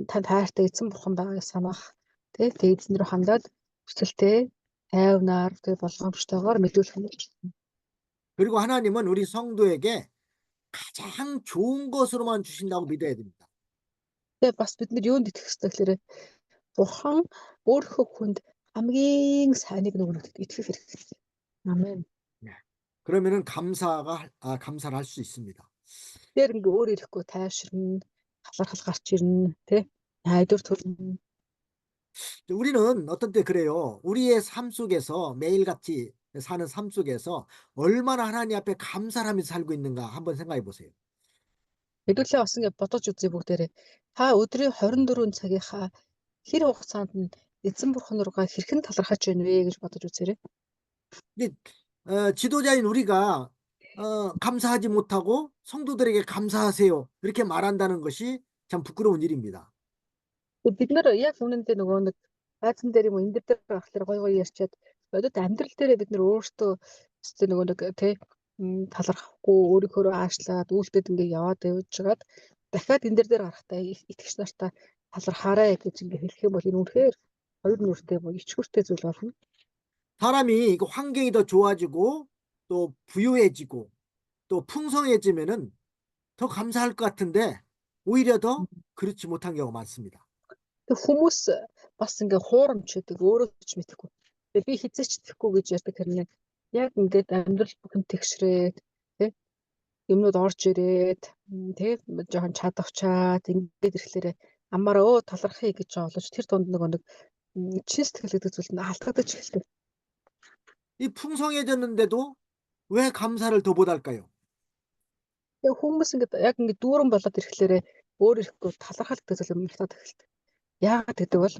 танд хайртай эзэн бурхан байгааг санах тэ эзэн рүү хандаад хүсэлтэй тайвнаар тэ болгоомжтойгоор мэдүүлэх юм гэж. 그리고 하나님은 우리 성도에게 가장 좋은 것으로만 주신다고 믿어야 됩니다. Тэгээ бас бид нар юунд итгэх ёстой гэхээр бурхан өөрийнхөө хүнд хамгийн сайныг нөгөөд итгэх хэрэгтэй. Амен. 그러면은 감사를 할 수 있습니다. Тэр ингээ өөр ирэхгүй тайвширна, талархал гарч ирнэ, тэ? Найдвар төрнө. 우리는 어떤 때 그래요. 우리의 삶 속에서 매일같이 사는 삶 속에서 얼마나 하나님 앞에 감사를 하면서 살고 있는가 한번 생각해 보세요. Хэдүүлээ бас ингээ бодож үзье бүгдээрээ. Та өдрийн 24 цагийнхаа хэр хугацаанд нь эзэн бурхан руугаа хэрхэн талархаж байна вэ гэж бодож үзээрэй. 근데 지도자인 우리가 감사하지 못하고 성도들에게 감사하세요. 이렇게 말한다는 것이 참 부끄러운 일입니다. Бид нар яг үнэндээ нөгөө нэг айцсан дээр юм энэ дээр гарахлаар гой ярьчаад бодит амьдрал дээр бид нар өөртөө зөв нөгөө нэг тэ талархахгүй өөрийнхөө аашлаад үйлдэл ингээ яваад явжгаад дахиад энэ дээр гарахтаа итгэгч нартаа талархаарай гэж ингээ хэлэх юм бол энэ үнэхээр хоёр нүртэй ичгүүртэй зүйл болно. 사람이 환경이 더 좋아지고 또 부유해지고 또 풍성해지면은 더 감사할 것 같은데 오히려 더 그렇지 못한 경우가 많습니다. Тэг хүмүүс бас ингээ хуурамчдаг өөрөө ч мэдэхгүй. Тэгээ би хизээч итгэхгүй гэж ярьдаг хэрнээ яг ингээд амьдрал бүхэн тэгшрээд тий юмнууд орж ирээд тий жоохон чадавчаад ингээд ирэхлээр амаараа талархъя гэж олж тэр дунд нэг чин сэтгэл гэдэг зүйл нь алдагдаж эхэлдэг. 이 풍성해졌는데도 왜 감사를 더 못할까요? Тэгээ хүмүүс ингээд яг ингээд дүүрэн болоод ирэхлээр өөр ирэхгүй талархал гэдэг зүйл мартаад эхэлдэг. Яагаад гэдэг бол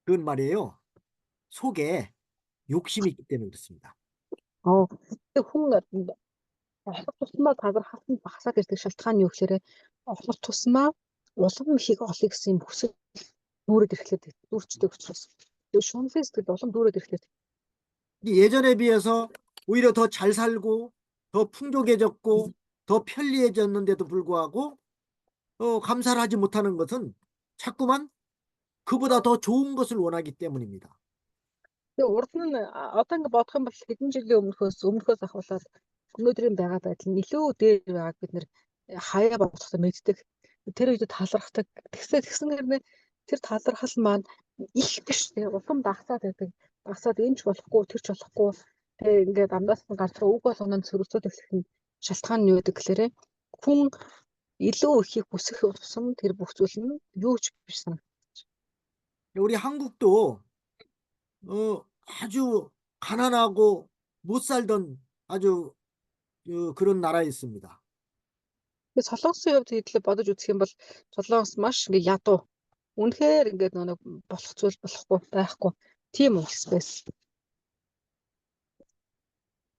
그건 말이에요. 속에 욕심이 있기 때문에 그렇습니다. тэг хүн олох тусмаа талархалт нь багасаад ирдэг шалтгаан нь юу гэхээр олох тусмаа улам их олъё гэсэн юм хүсэл дүүрээд ирэхлээр дүүрчдэг учраас тэг шунлын сэтгэл улам дүүрээд ирэхлээр 예전에 비해서 오히려 더 잘 살고 더 풍족해졌고 더 편리해졌는데도 불구하고 감사를 하지 못하는 것은 자꾸만 그보다 더 좋은 것을 원하기 때문입니다. тэг урд нь одоо ингээд бодох юм бол хэдэн жилийн өмнөхөөс ахуулаад өнөөдрийн байгаа байдал нь илүү дээр байгааг бид нэр хаяа бодохдоо мэддэг. Тэр үед талархдаг. Тэгсэн хэрнээ тэр талархал маань их биш тэгээ улам дагсаад байдаг. Дагсаад энэ ч болохгүй тэр ч болохгүй тэгээ ингээд амнаас нь гарч үг болгоно цөрөцөд эхлэх нь шалтгаан нь юу гэдэг гэхээр хүн илүү ихийг хүсэх тусам тэр бүх зүйл нь юу ч биш санагдаж. 우리 한국도 아주 가난하고 못 살던 아주 그런 나라였습니다. Тэгээ Солонгосын хувьд хэдлээ бодож үзэх юм бол Солонгос маш ингээ ядуу. Үнэхээр ингээд нэг болох зүйл болохгүй байхгүй. Тийм улс байсан.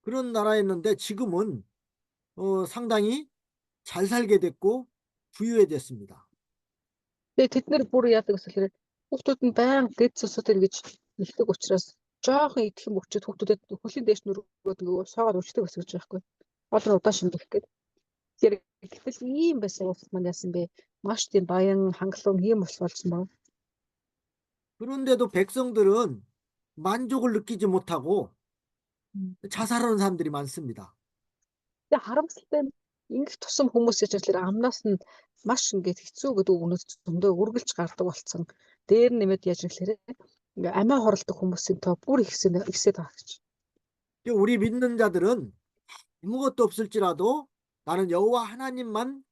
그런 나라였는데 지금은 상당히 잘 살게 됐고 부유해졌습니다. Тэгээ тэд нэр бүр яадаг гэхээр хүүхдүүд нь баян дэд цусууд эргэж ихдэг учраас жоохон идэх юм өчөд хүүхдүүдэд хөлийн дээш нүргөөд нөгөө соогаад өчтөг гэсэн гэж байхгүй. Гол нь удаан шингэх гээд. Тэр гэтэл ийм байсан улс маань яасан бэ? Маш тийм баян хангалуун ийм улс болсон байна. 그런데도 백성들은 만족을 느끼지 못하고 자살하는 사람들이 많습니다. Тэгээ харамсалтай нь ингэх тусам хүмүүс яж болохоор амнаас нь маш ингээд хэцүү гэдэг үгнээс зөндөө үргэлж гардаг болсон. Дээр нэмээд яаж нэхлээрээ ингээ амиа хорлдог хүмүүсийн тоо бүр ихсээд байгаа гэж. 우리 믿는 자들은 아무것도 없을지라도 나는 여호와 하나님만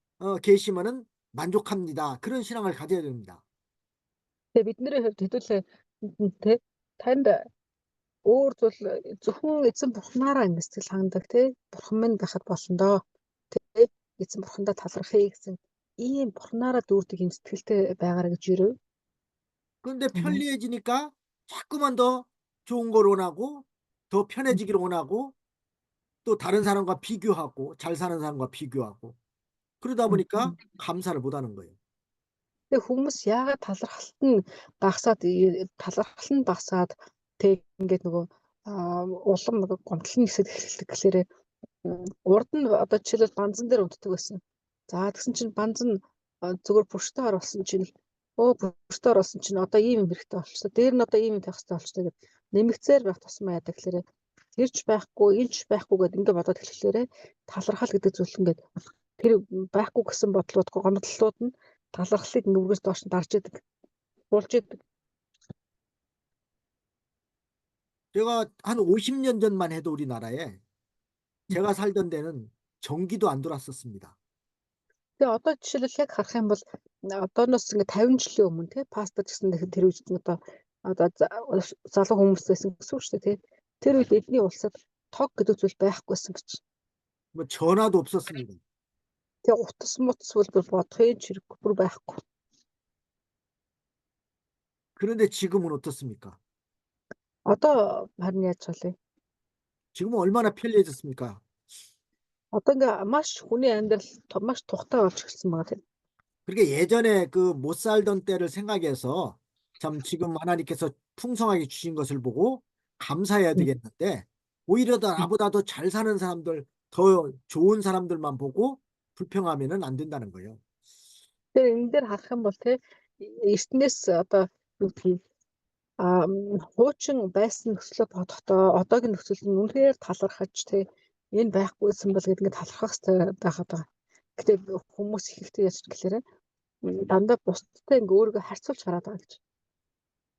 계시면은 만족합니다. 그런 신앙을 가져야 됩니다. Тэгээ бидний хувьд хэдүүлээ тэ танд өөр зүйл зөвхөн эзэн бурхнаараа ингэ сэтгэл хангадаг тэ бурхан минь байхад болно доо. Тэ эзэн бурхандаа талархъя гэсэн ийм бурхнаараа дүүрдэг юм сэтгэлтэй байгаарай гэж юрөө. 그런데 편리해지니까 자꾸만 더 좋은 걸 원하고 더 편해지기를 원하고 또 다른 사람과 비교하고 잘 사는 사람과 비교하고 그러다 보니까 감사를 못 하는 거예요. Тэгээ хүмүүс яагаад талархал нь багасаад тэг ингээд нөгөө улам нөгөө гомдлон нисэж эхэлдэг гэхээр урд нь одоо жишээлбэл банзан дээр унтдаг байсан. За тэгсэн чинь банз нь зүгээр бүрштэй оруулсан чинь бүрштэй оруулсан чинь одоо ийм юм хэрэгтэй болчихсон. Дээр нь одоо ийм юм тавих хэрэгтэй болчихсон гэдэг нэмэгцээр байх тусмаа яадаг гэхээр тэрч байхгүй, энэч байхгүй гэдэг ингээд бодоод эхлэхээр талархал гэдэг зүйл ингээд тэр байхгүй гэсэн бодлууд гомдлолууд нь талархлыг ингээд доош нь дарж идэг. Болж идэг. 제가 한 50년 전만 해도 우리나라에 제가 살던 데는 전기도 안 들어왔었습니다. Тэгээ одоо жишээлбэл яг харах юм бол одооноос ингээд 50 жилийн өмнө тий паста гэсэн тэр үед нь одоо залуу хүмүүс байсан гэсэн үг шүү дээ тий. Тэр үед эдний улсад тог гэдэг зүйл байхгүйсэн гэж. 뭐 전화도 없었습니다. Тэгээ утас мутас бол бодохын чирэггүй бүр байхгүй. 그런데 지금은 어떻습니까? Одоо харин яаж болов? 지금은 얼마나 편리해졌습니까? Одоо ингээ маш хүний амьдрал маш тухтай болж эхэлсэн байгаа тийм. 그러니까 예전에 그 못 살던 때를 생각해서 참 지금 하나님께서 풍성하게 주신 것을 보고 감사해야 되겠는데 오히려 더 나보다 더 잘 사는 사람들, 더 좋은 사람들만 보고 불평하면은 안 된다는 거예요. Тэгээ энэ дээр харах юм бол тийм эртнээс одоо юу гэх хуучин байсан нөхцөлөө бодохдоо одоогийн нөхцөл нь үнэхээр талархаж тийм энэ байхгүйсэн бол гэдэг ингээд талархах хэрэгтэй байгаад байгаа. Гэтэ хүмүүс ихтэй яаж гэхээр дандаа бусдтай ингээ өөрийгөө харьцуулж хараад байгаа гэж.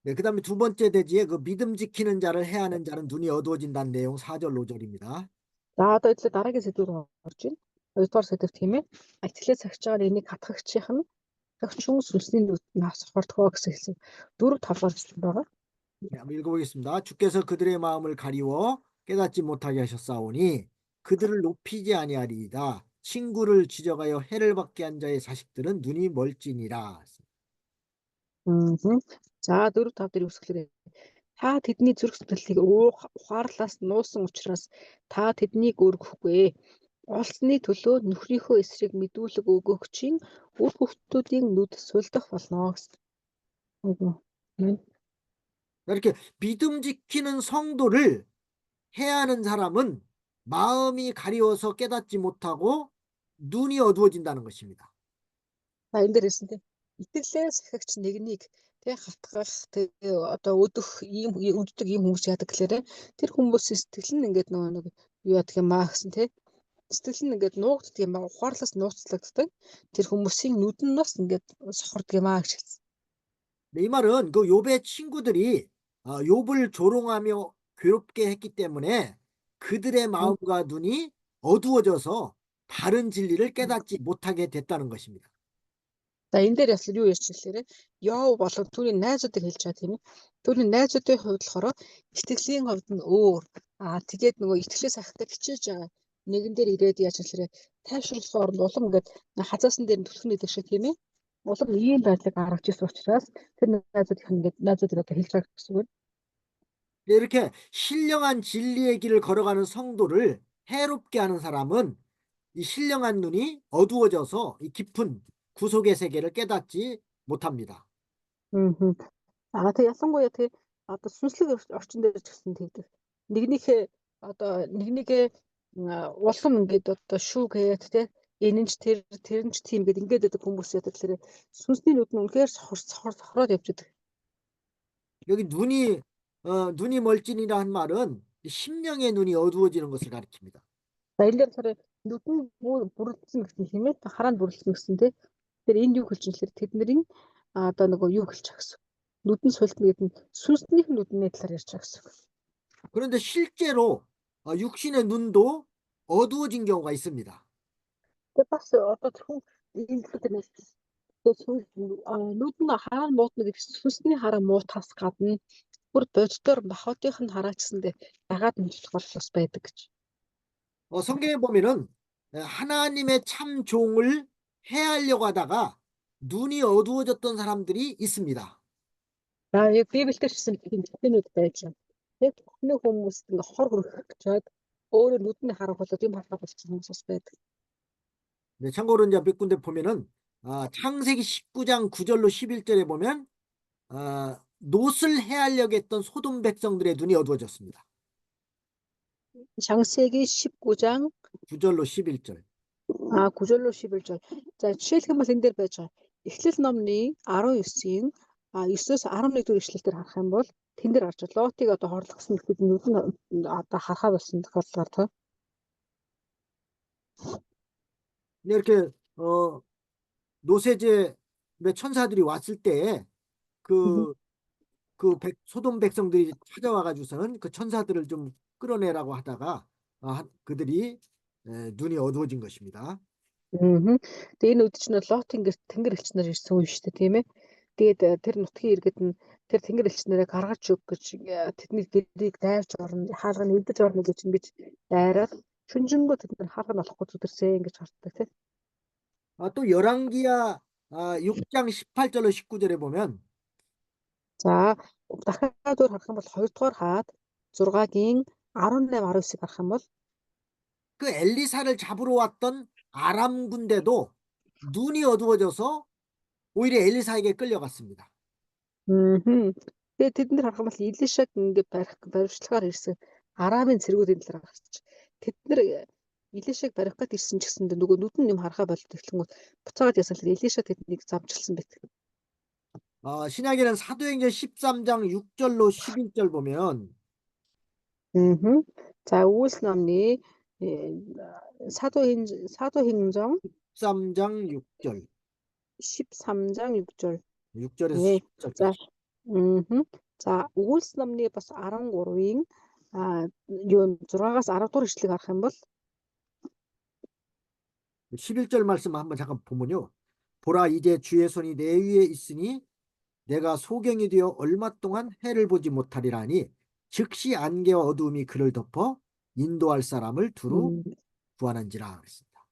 네, 그다음에 두 번째 대지에 그 믿음 지키는 자를 해하는 자는 눈이 어두워진다는 내용 4절 5절입니다. За одоо идлээ дараагийн сэдв рүү орж байна. 2-р сэдв тийм ээ. Итгэлээ цагж байгаа энийг хатгагчийнх нь цагчун сүнсний нүд нас хордгоо гэсэн хэлсэн. 4-5 хэлсэн байгаа. 네, 한번 읽어보겠습니다. 주께서 그들의 마음을 가리워 깨닫지 못하게 하셨사오니 그들을 높이지 아니하리이다. 친구를 지적하여 해를 받게 한 자의 자식들은 눈이 멀지니라. За 4-5 дээр үсгэлээ. Та тэдний зүрх сэтгэлийг ухаарлаас нуусан учраас та тэднийг өргөхгүй. Олсны төлөө нөхрийнхөө эсрэг мэдүүлэг өгөгчийн үр хөвгтүүдийн нүд сулдах болно гэсэн. 이렇게 믿음 지키는 성도를 해하는 사람은 마음이 가리워서 깨닫지 못하고 눈이 어두워진다는 것입니다. За энэ дээр хэлсэн тийм. Итгэлээ сахигч нэгнийг тэг хатгах тэг одоо өдөх ийм өддөг ийм хүмүүс яадаг гэхээр тэр хүмүүсийн сэтгэл нь ингээд нэг юу яадаг юм аа гэсэн тийм. Сэтгэл нь ингээд нуугддаг юм аа ухаарлаас нууцлагддаг. Тэр хүмүүсийн нүднээс ингээд сохордог юм аа гэж хэлсэн. 이 말은 그 욥의 친구들이 욥을 조롱하며 괴롭게 했기 때문에 그들의 마음과 눈이 어두워져서 바른 진리를 깨닫지 못하게 됐다는 것입니다. За энэ дээр ясл юу ярьж хэлэхээр Йов болон түүний найзуудыг хэлж байгаа тийм ээ. Түүний найзуудын хувьд болохоор итгэлийн хувьд нь өөр. Тэгээд нөгөө итгэлээ сахихтай хичээж байгаа нэгэн дээр ирээд яаж хэлэхээр тайвшруулах оронд улам ингээд хазаасан дээр нь түлхнэ гэдэг шиг тийм ээ. Улам ийм байдлыг гаргаж ирсэн учраас тэр найзуудын ингээд найзуудыг одоо хэлж байгаа гэсэн үг. 이렇게 신령한 진리의 길을 걸어가는 성도를 해롭게 하는 사람은 이 신령한 눈이 어두워져서 이 깊은 구속의 세계를 깨닫지 못합니다. Тэг ялангуяа тэг одоо сүнслэг орчин дээр ч гэсэн тэгдэг. Нэгнийхээ нэгнийгээ улам ингээд одоо шүүгээд те энэ нь ч тэр нь ч тийм гэдэг ингээд байдаг хүмүүс яадаг тэгэхээр сүнсний нүд нь үнэхээр сохроод явж идэг. 여기 눈이 멀진이라는 말은 심령의 눈이 어두워지는 것을 가리킵니다. За энэ дээр болохоор нүд нь бүрэлдсэн гэсэн хэмээн хараа нь бүрэлдсэн гэсэн те. Тэр энэ юу хэлж байгаа гэхээр тэдний одоо нөгөө юу хэлж байгаа гэсэн. Нүд нь султна гэдэг нь сүнснийх нүдний талаар ярьж байгаа гэсэн. 그런데 실제로 육신의 눈도 어두워진 경우가 있습니다. Тэг бас одоо тэрхүү энэ дээр нүд нь хараа муутна гэдэг сүнсний хараа муутахаас гадна бүр боддоор махбодынх нь хараа гэсэндээ дагаад нь болох бас байдаг гэж. 성경에 보면은 하나님의 참 종을 해하려고 하다가 눈이 어두워졌던 사람들이 있습니다. За яг Библиэлд ч гэсэн тэтгэнүүд байж байна. Яг бүхний хүмүүст ингээ хор хөрөх гэж өөрөө нүдний харах болоод юм харах болсон хүмүүс бас байдаг. 네, 참고로 이제 몇 군데 보면은 창세기 19장 9절로 11절에 보면 롯을 해하려고 했던 소돔 백성들의 눈이 어두워졌습니다. 창세기 19장 9절로 11절. 9절로 11절. За жишээлх юм бол энэ дээр байж байгаа. Эхлэл номны 19-ийн 9-өөс 11 дэх ишлэлээр харах юм бол тэн дээр гарч байгаа. Лотыг одоо хорлогсон хүмүүс нүд нь одоо харахаа болсон тохиолдолд тоо. 이렇게 노세제 천사들이 왔을 때 소돔 백성들이 찾아와 가지고서는 그 천사들을 좀 끌어내라고 하다가 그들이 눈이 어두워진 것입니다. Тэгээ энэ үед ч нь Лотын гэрт тэнгэр элчнэр ирсэн үе шүү дээ тийм ээ. Тэгээд тэр нутгийн иргэд нь тэр тэнгэр элчнэрээ гаргаж өг гэж тэдний гэрийг дайрч орно, хаалганы эдэж орно гэж ингэж дайраад шүнжэнгөө тэд нар хаалга нь олохгүй зүдэрсэн гэж гардаг тийм. 또 열왕기야 6장 18절로 19절에 보면 За дахиад өөр харах юм бол 2 дугаар хаад 6-гийн 18 19-ыг харах юм бол 그 엘리사를 잡으러 왔던 아람 군대도 눈이 어두워져서 오히려 엘리사에게 끌려갔습니다. Тэгээд тэднэр харах юм бол Илишаг ингээд баривчлагаар ирсэн Арамын цэргүүдийн талаар гарч. Тэд нар Илишаг барих гээд ирсэн ч гэсэн нөгөө нүд нь юм харахаа болдог гэхлэнгүүт буцаагаад ясан л Илиша тэднийг замжилсан байдаг. 신약에는 사도행전 13장 6절로 11절 보면 За Үйлс номны 사도행전 13장 6절 13장 6절 6절에서 네. 10절까지 За Үйлс номны бас 13-ийн 6-аас 10 дугаар ишлэгийг харах юм бол 11절 말씀 한번 잠깐 보면요. 보라 이제 주의 손이 내 위에 있으니 내가 소경이 되어 얼마 동안 해를 보지 못하리라니 즉시 안개와 어두움이 그를 덮어 인도할 사람을 두루 구하는지라 그랬습니다.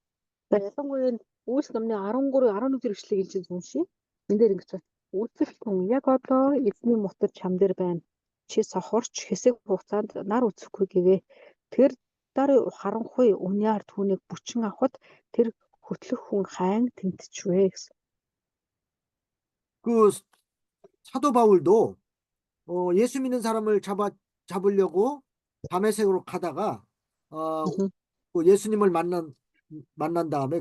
За ялангуяа Үйлс номны 13, 11 дэх ишлэгийг хэлж уншия. Энд дээр ингэж байна. Үйлсэл хүн яг одоо эзний мутар чам дээр байна. Чи сохорч хэсэг хугацаанд нар үсэхгүй гэвэ. Тэр дараа харанхуй униар түүнийг бүчин авахд тэр хөтлөх хүн хайн тэмтчвэ гэсэн. 그 사도 바울도 예수 믿는 사람을 잡으려고 다메섹으로 가다가 그 예수님을 만난 다음에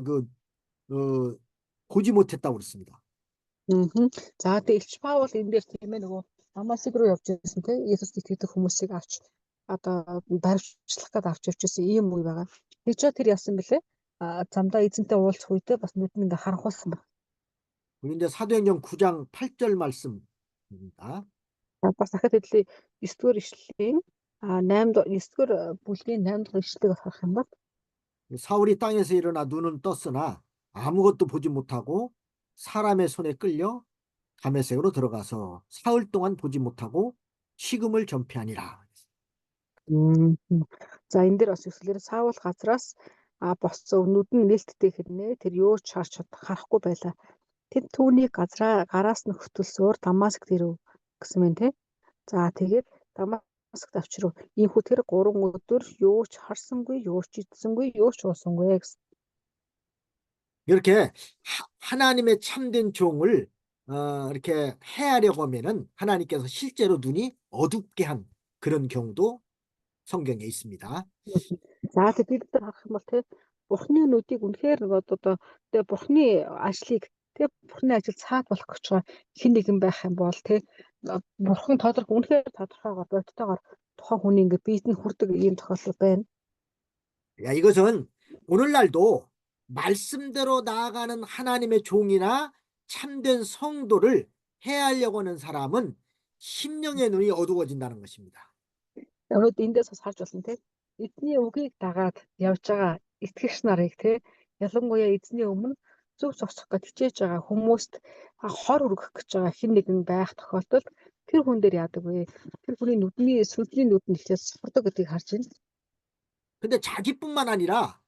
보지 못했다고 그랬습니다. За тэгээ Илч Паул энэ дээр тийм ээ нөгөө Дамасик руу явж ирсэн тийм Есүст итгэдэг хүмүүсийг авч одоо баривчлах гээд авч явчихсан ийм үе байгаа. Тэгж тэр яасан бэлээ? Замдаа эзэнтэй уулзах үедээ бас нүд нь ингээ харанхуулсан байна. 그런데 사도행전 9장 8절 말씀입니다. Бас дахиад хэлээ 9-р ишлэлийн 9-р бүлгийн 8-р ишлэгийг харах юм бол 사울이 땅에서 일어나 눈은 떴으나 아무것도 보지 못하고 사람의 손에 끌려 다메섹으로 들어가서 사흘 동안 보지 못하고 식음을 전폐하니라. Мм. За энэ дээр бас ихлээр Саул газраас босцоо өнүүд нь нээлттэй хэрнээ тэр юу ч харахгүй байлаа. Тэд түүнийг гараас нь хөтөлсөөр Дамаск дээр гэсэн мэн те. За тэгээд Дамаск авчирв. Ийхүү тэр 3 өдөр юу ч харсангүй, юу ч идсэнгүй, юу ч уусангүй гэсэн. 이렇게 하나님의 참된 종을 이렇게 해하려고 하면은 하나님께서 실제로 눈이 어둡게 한 그런 경우도 성경에 있습니다. За тэгээд бид нар харах юм бол те Бурхны нүдийг үнэхээр одоо тэгээ Бурхны ажлыг тэгээ Бурхны ажил цаад болох гэж байгаа хэн нэгэн байх юм бол те Бурхан үнэхээр тодорхойгоор бодтойгоор тухайн хүний ингээ биед нь хүрдэг ийм тохиолдол байна. 야, 이것은 오늘날도 말씀대로 나아가는 하나님의 종이나 참된 성도를 해하려고 하는 사람은 심령의 눈이 어두워진다는 것입니다. Өнөөдөр эндээс бас харж болно те. Эзний үгийг дагаад явж байгаа итгэгч нарыг те ялангуяа эзний өмнө зөв зогсох гэж хичээж байгаа хүмүүст хор өргөх гэж байгаа хэн нэгэн байх тохиолдолд тэр хүн дээр яадаг вэ? Тэр хүний нүдний сүнсний нүд нь ихээс сурдаг гэдгийг харж байна. 근데 자기뿐만 아니라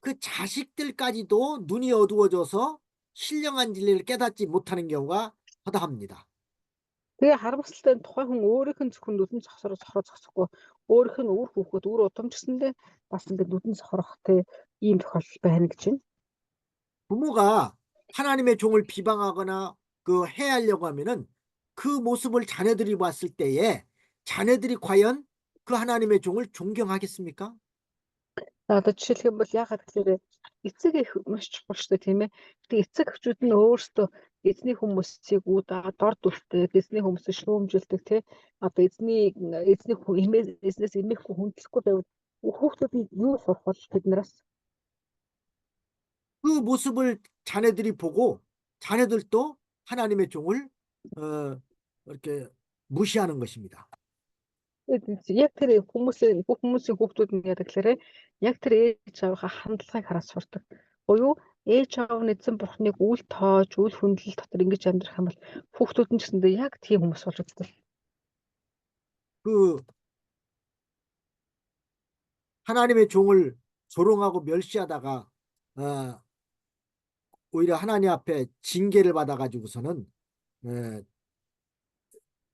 그 자식들까지도 눈이 어두워져서 신령한 진리를 깨닫지 못하는 경우가 허다합니다. Тэгээ харамсалтай нь тухайн хүн өөрийнх нь зөвхөн нүдэн зогсохгүй өөрийнх нь үр хүүхэд үр удамч гэсэндээ бас ингээд нүдэн сохрох те ийм тохиолдол байна гэж байна. 부모가 하나님의 종을 비방하거나 그 해하려고 하면은 그 모습을 자녀들이 봤을 때에 자녀들이 과연 그 하나님의 종을 존경하겠습니까? За одоо жишээлх юм бол яагаад гэхээр эцэг их маш чухал шүү дээ тийм ээ. Тэгээ эцэг эхчүүд нь өөрсдөө эзний хүмүүсийг дор дүртэй, эзний хүмүүсийг шүүмжилдэг тий. Одоо эзнээс эмээхгүй хүндлэхгүй байвал хүүхдүүд юу сурах бол тэднээс 그 모습을 자녀들이 보고 자녀들도 하나님의 종을 이렇게 무시하는 것입니다. яг тэр хүмүүсийн хүүхдүүд нь яадаг гэхээр яг тэр ээж аавынхаа хандлагыг хараад сурдаг. Буюу ээж аав нь эзэн бурхныг үл тоож, үл хүндлэл дотор ингэж амьдрах юм бол хүүхдүүд нь ч гэсэндээ яг тийм хүмүүс болж үздэг. 그 하나님의 종을 조롱하고 멸시하다가 오히려 하나님 앞에 징계를 받아가지고서는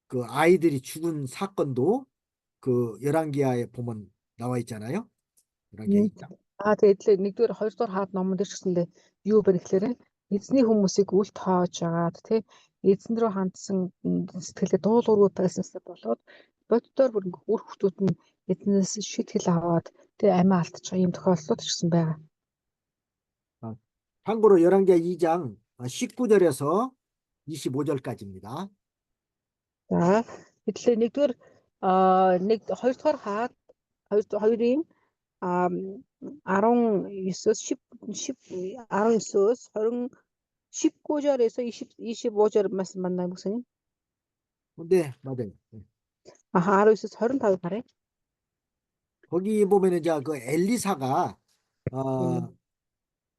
그 아이들이 죽은 사건도 그 열왕기하에 보면 나와 있잖아요. 열왕기하에 있다. Тэгээд нэгдүгээр хоёрдугаар хаад номон дээр ч гэсэндээ юу байна гэхээр эзний хүмүүсийг үл тоож агаад тий эзэн рүү хандсан сэтгэлээ дуулуургүй байснасаа болоод боддоор бүр үр хүүхдүүд нь эзнээс шийтгэл аваад тий амиа алдчих юм тохиолдлууд ч гэсэн байгаа. 참고로 열왕기하 2장 19절에서 25절까지입니다. За тэгэхээр нэгдүгээр хоёрдугаар хаад 2-ын 19-өөс 19절에서 25절 말씀 맞나요, 목사님? 네, 맞아요. 19에서 25 말에 거기 보면은 이제 그 엘리사가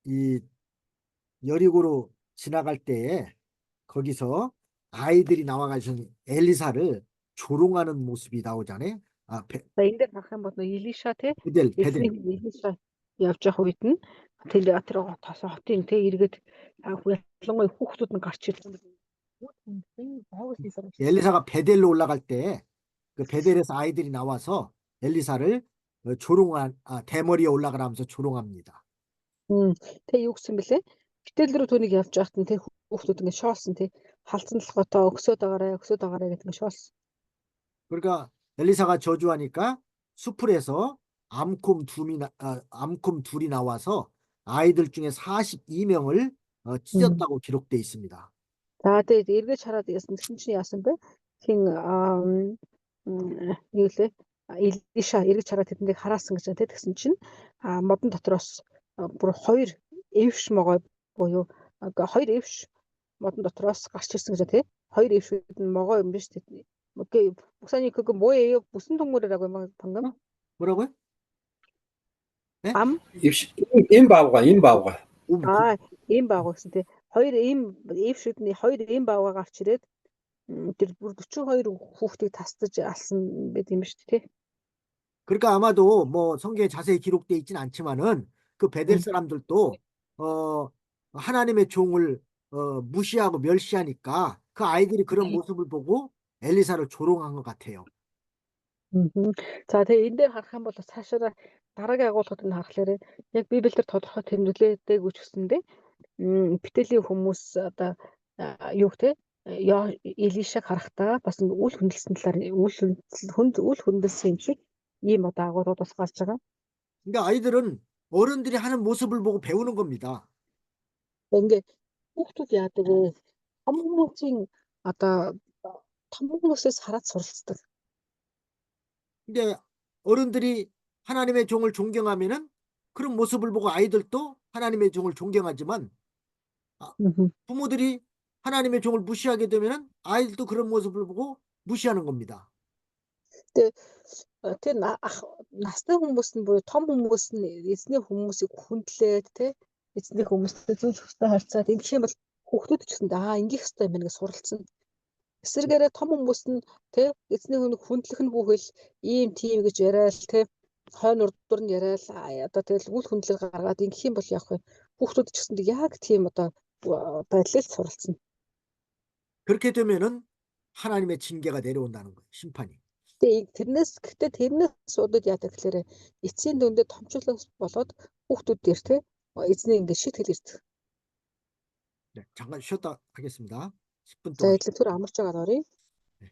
이 여리고로 지나갈 때에 거기서 아이들이 나와가지고 엘리사를 조롱하는 모습이 나오잖아요. За энэ дээр харах юм бол Илиша те 베델. Илиша явж явах үед нь тэр хотын те эргээд ялангуяа хүүхдүүд нь гарч ирсэн. 엘리사가 베델로 올라갈 때 그 베델에서 아이들이 나와서 엘리사를 대머리에 올라가라면서 조롱합니다. Тэ юу гэсэн бэлээ? Гэтэл рүү түүнийг явж байхад нь тэ хүүхдүүд ингэ шоолсон тэ халдсан толгойтой өгсөд байгаарэ гэдэг ингэ шоолсон. 그러니까 엘리사가 저주하니까 수풀에서 암콤 둘이 나와서 아이들 중에 42명을 찢었다고 기록돼 있습니다. За тэгээд эргэж хараад яасан чинь яасан бэ? Хин юу лээ? Илиша эргэж хараад тэднийг хараасан гэж тэ тэгсэн чинь модон дотроос бүр хоёр эвш могой буюу хоёр эвш модон дотроос гарч ирсэн гэж тэ хоёр эвшүүд нь могой юм биш тэ. Окей. 목사님 그거 뭐예요? 무슨 동물이라고 방금? 뭐라고요? 네? ам Им бавга. аа ийм баага гэсэн тий. Хоёр ийм эвшүүдний хоёр ийм баагаа гарч ирээд тэр бүр 42 хүүхдийг тасдаж алсан байт юм шүү дээ тий. 그러니까 아마도 뭐 성경에 자세히 기록되어 있진 않지만은 그 베델 음. 사람들도 하나님의 종을 무시하고 멸시하니까 그 아이들이 그런 모습을 보고 엘리사를 조롱한 것 같아요. За тэгээ энэ дээр харах юм бол бас цаашаа дараагийн агуулгад нь харахаар яг Библиэлд тодорхой тэмдэглэдэг үчсэндээ битэлийн хүмүүс одоо юу гэх те Элишаг харахтаа бас үл хөндлөсөн талаар үл хөндлөсөн юм шиг ийм одоо агуулгууд бас гарч байгаа. 그러니까 아이들은 어른들이 하는 모습을 보고 배우는 겁니다. Ингээ хүүхдүүд яадаг вэ? Том хүмүүсийн одоо том хүмүүсээс хараад суралцдаг. 근데 어른들이 하나님의 종을 존경하면은 그런 모습을 보고 아이들도 하나님의 종을 존경하지만 부모들이 하나님의 종을 무시하게 되면은 아이들도 그런 모습을 보고 무시하는 겁니다. Тэр настай хүмүүс нь буюу том хүмүүс нь эзний хүмүүсийг хүндлээд те эзний хүмүүстэй зөв зөвхөн харьцаад ингэх юм бол хүүхдүүд ч гэсэндээ ингэх ёстой юм байна гэж суралцсан. Эсвэргээрээ том хүмүүс нь те эзний хүнийг хүндлэх нь бүхэл ийм тийм гэж яриад те хойно урдуур нь яриад одоо тэгэл үл хөндлөг гаргаад ингэх юм бол яах вэ? Хүүхдүүд ч гэсэндээ яг тийм одоо байдлыг суралцсан. 그렇게 되면은 하나님의 징계가 내려온다는 거예요. 심판이. Гэхдээ тэрнээс удаад яадаг гэхээр эцсийн дүндээ томчлох болоод хүүхдүүд дээр те эзний ингэ шийтгэл ирдэг. 네, 잠깐 쉬었다 하겠습니다. 10분 За 동안. эдлэг түр амарч байгаа оръё. 네.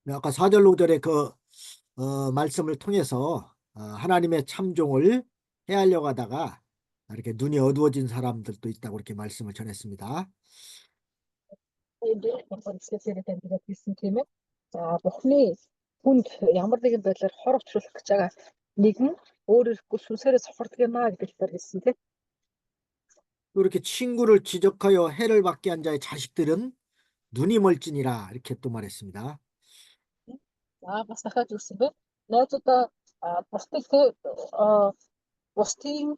네, 아까 4절 5절의 그 말씀을 통해서 하나님의 참종을 해하려고 하다가 이렇게 눈이 어두워진 사람들도 있다고 이렇게 말씀을 전했습니다. гэсэн тийм ээ. За Бухны хүнд ямар нэгэн байдлаар хор учруулах гэж байгаа нэгэн өөрөөрөө сүнсээрээ сохордог юм аа гэж хэлсэн тийм. 또 이렇게 친구를 지적하여 해를 받게 한 자의 자식들은 눈이 멀지니라 이렇게 또 말했습니다. За бас дахиад үгсэн бэ. Найзуудаа бусдыг бусдын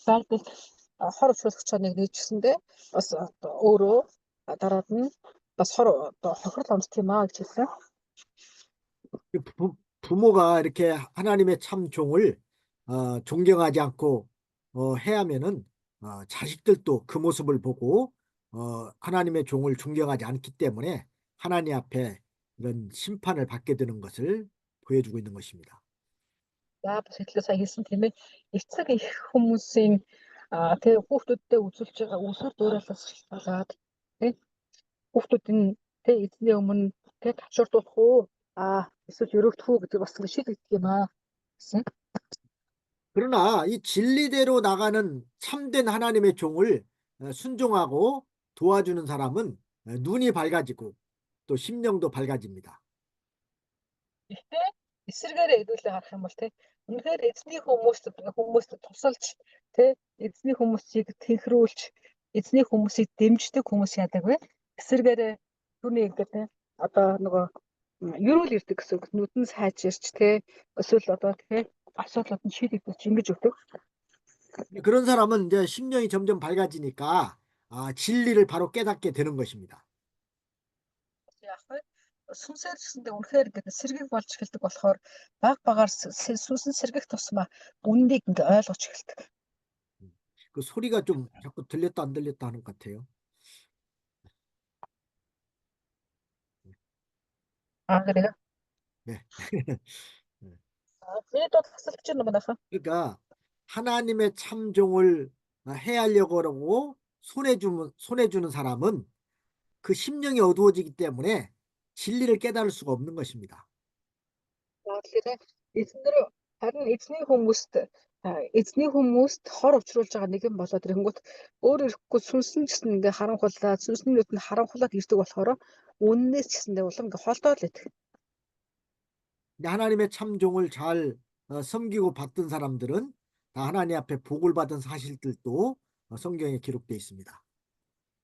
байдал хор учруулах нэг нэгжсэндээ бас өөрөө дараад нь бас хор хохирол амсдаг юм аа гэж хэлсэн. 부모가 이렇게 하나님의 참 종을 존경하지 않고 해하면은 자식들도 그 모습을 보고 하나님의 종을 존경하지 않기 때문에 하나님 앞에 이런 심판을 받게 되는 것을 보여주고 있는 것입니다. За бас хэлгээ сайн хэлсэн тийм ээ. Эцэг их хүмүүсийн тэгээ хүүхдүүдтэй үзүүлж байгаа үсэр дуураалаас шалтгаалаад тий хүүхдүүд нь тий эзний өмнө тий тавширдуулах уу эсвэл өрөвдөх үү гэдэг бас шийдэгдэх юм аа гэсэн. 그러나 이 진리대로 나가는 참된 하나님의 종을 순종하고 도와주는 사람은 눈이 밝아지고 또 심령도 밝아집니다. Гэхдээ эсэргээрээ хэдүүлээ харах юм бол тий үнэхээр эзний хүмүүст тусалж тий эзний хүмүүсийг тэнхрүүлж эзний хүмүүсийг дэмждэг хүмүүс яадаг вэ? Эсэргээрээ түүний ингээд тий одоо нөгөө ерөөл ирдэг гэсэн үг нүдэн сайжирч тий эсвэл одоо тий асуудлууд нь шийдэгдэж ингэж өгдөг. 그런 사람은 이제 심령이 점점 밝아지니까 진리를 바로 깨닫게 되는 것입니다. Яг нь сүнсээр гэсэндээ үнэхээр ингээд сэргийг болж эхэлдэг болохоор баг багаар сүнсэн сэргийх тусмаа үннийг ингээд ойлгож эхэлдэг. 그 소리가 좀 자꾸 들렸다 안 들렸다 하는 것 같아요. 그래요? 네. 또 тасалж байна манайхаа. 그러니까 하나님의 참종을 해하려고 하고 손해주는 사람은 그 심령이 어두워지기 때문에 진리를 깨달을 수가 없는 것입니다. Тэгэхээр харин эзний хүмүүст хор учруулж байгаа нэгэн болоод ирэнгүүт өөр ирэхгүй сүнсэн гэсэн ингээ харанхуулаад сүнснүүд нь харанхуулаад ирдэг болохоор үннээс ч гэсэндээ улам ингээ холдоод л байдаг. 하나님의 참종을 잘 섬기고 받던 사람들은 다 하나님 앞에 복을 받은 사실들도 성경에 기록되어 있습니다.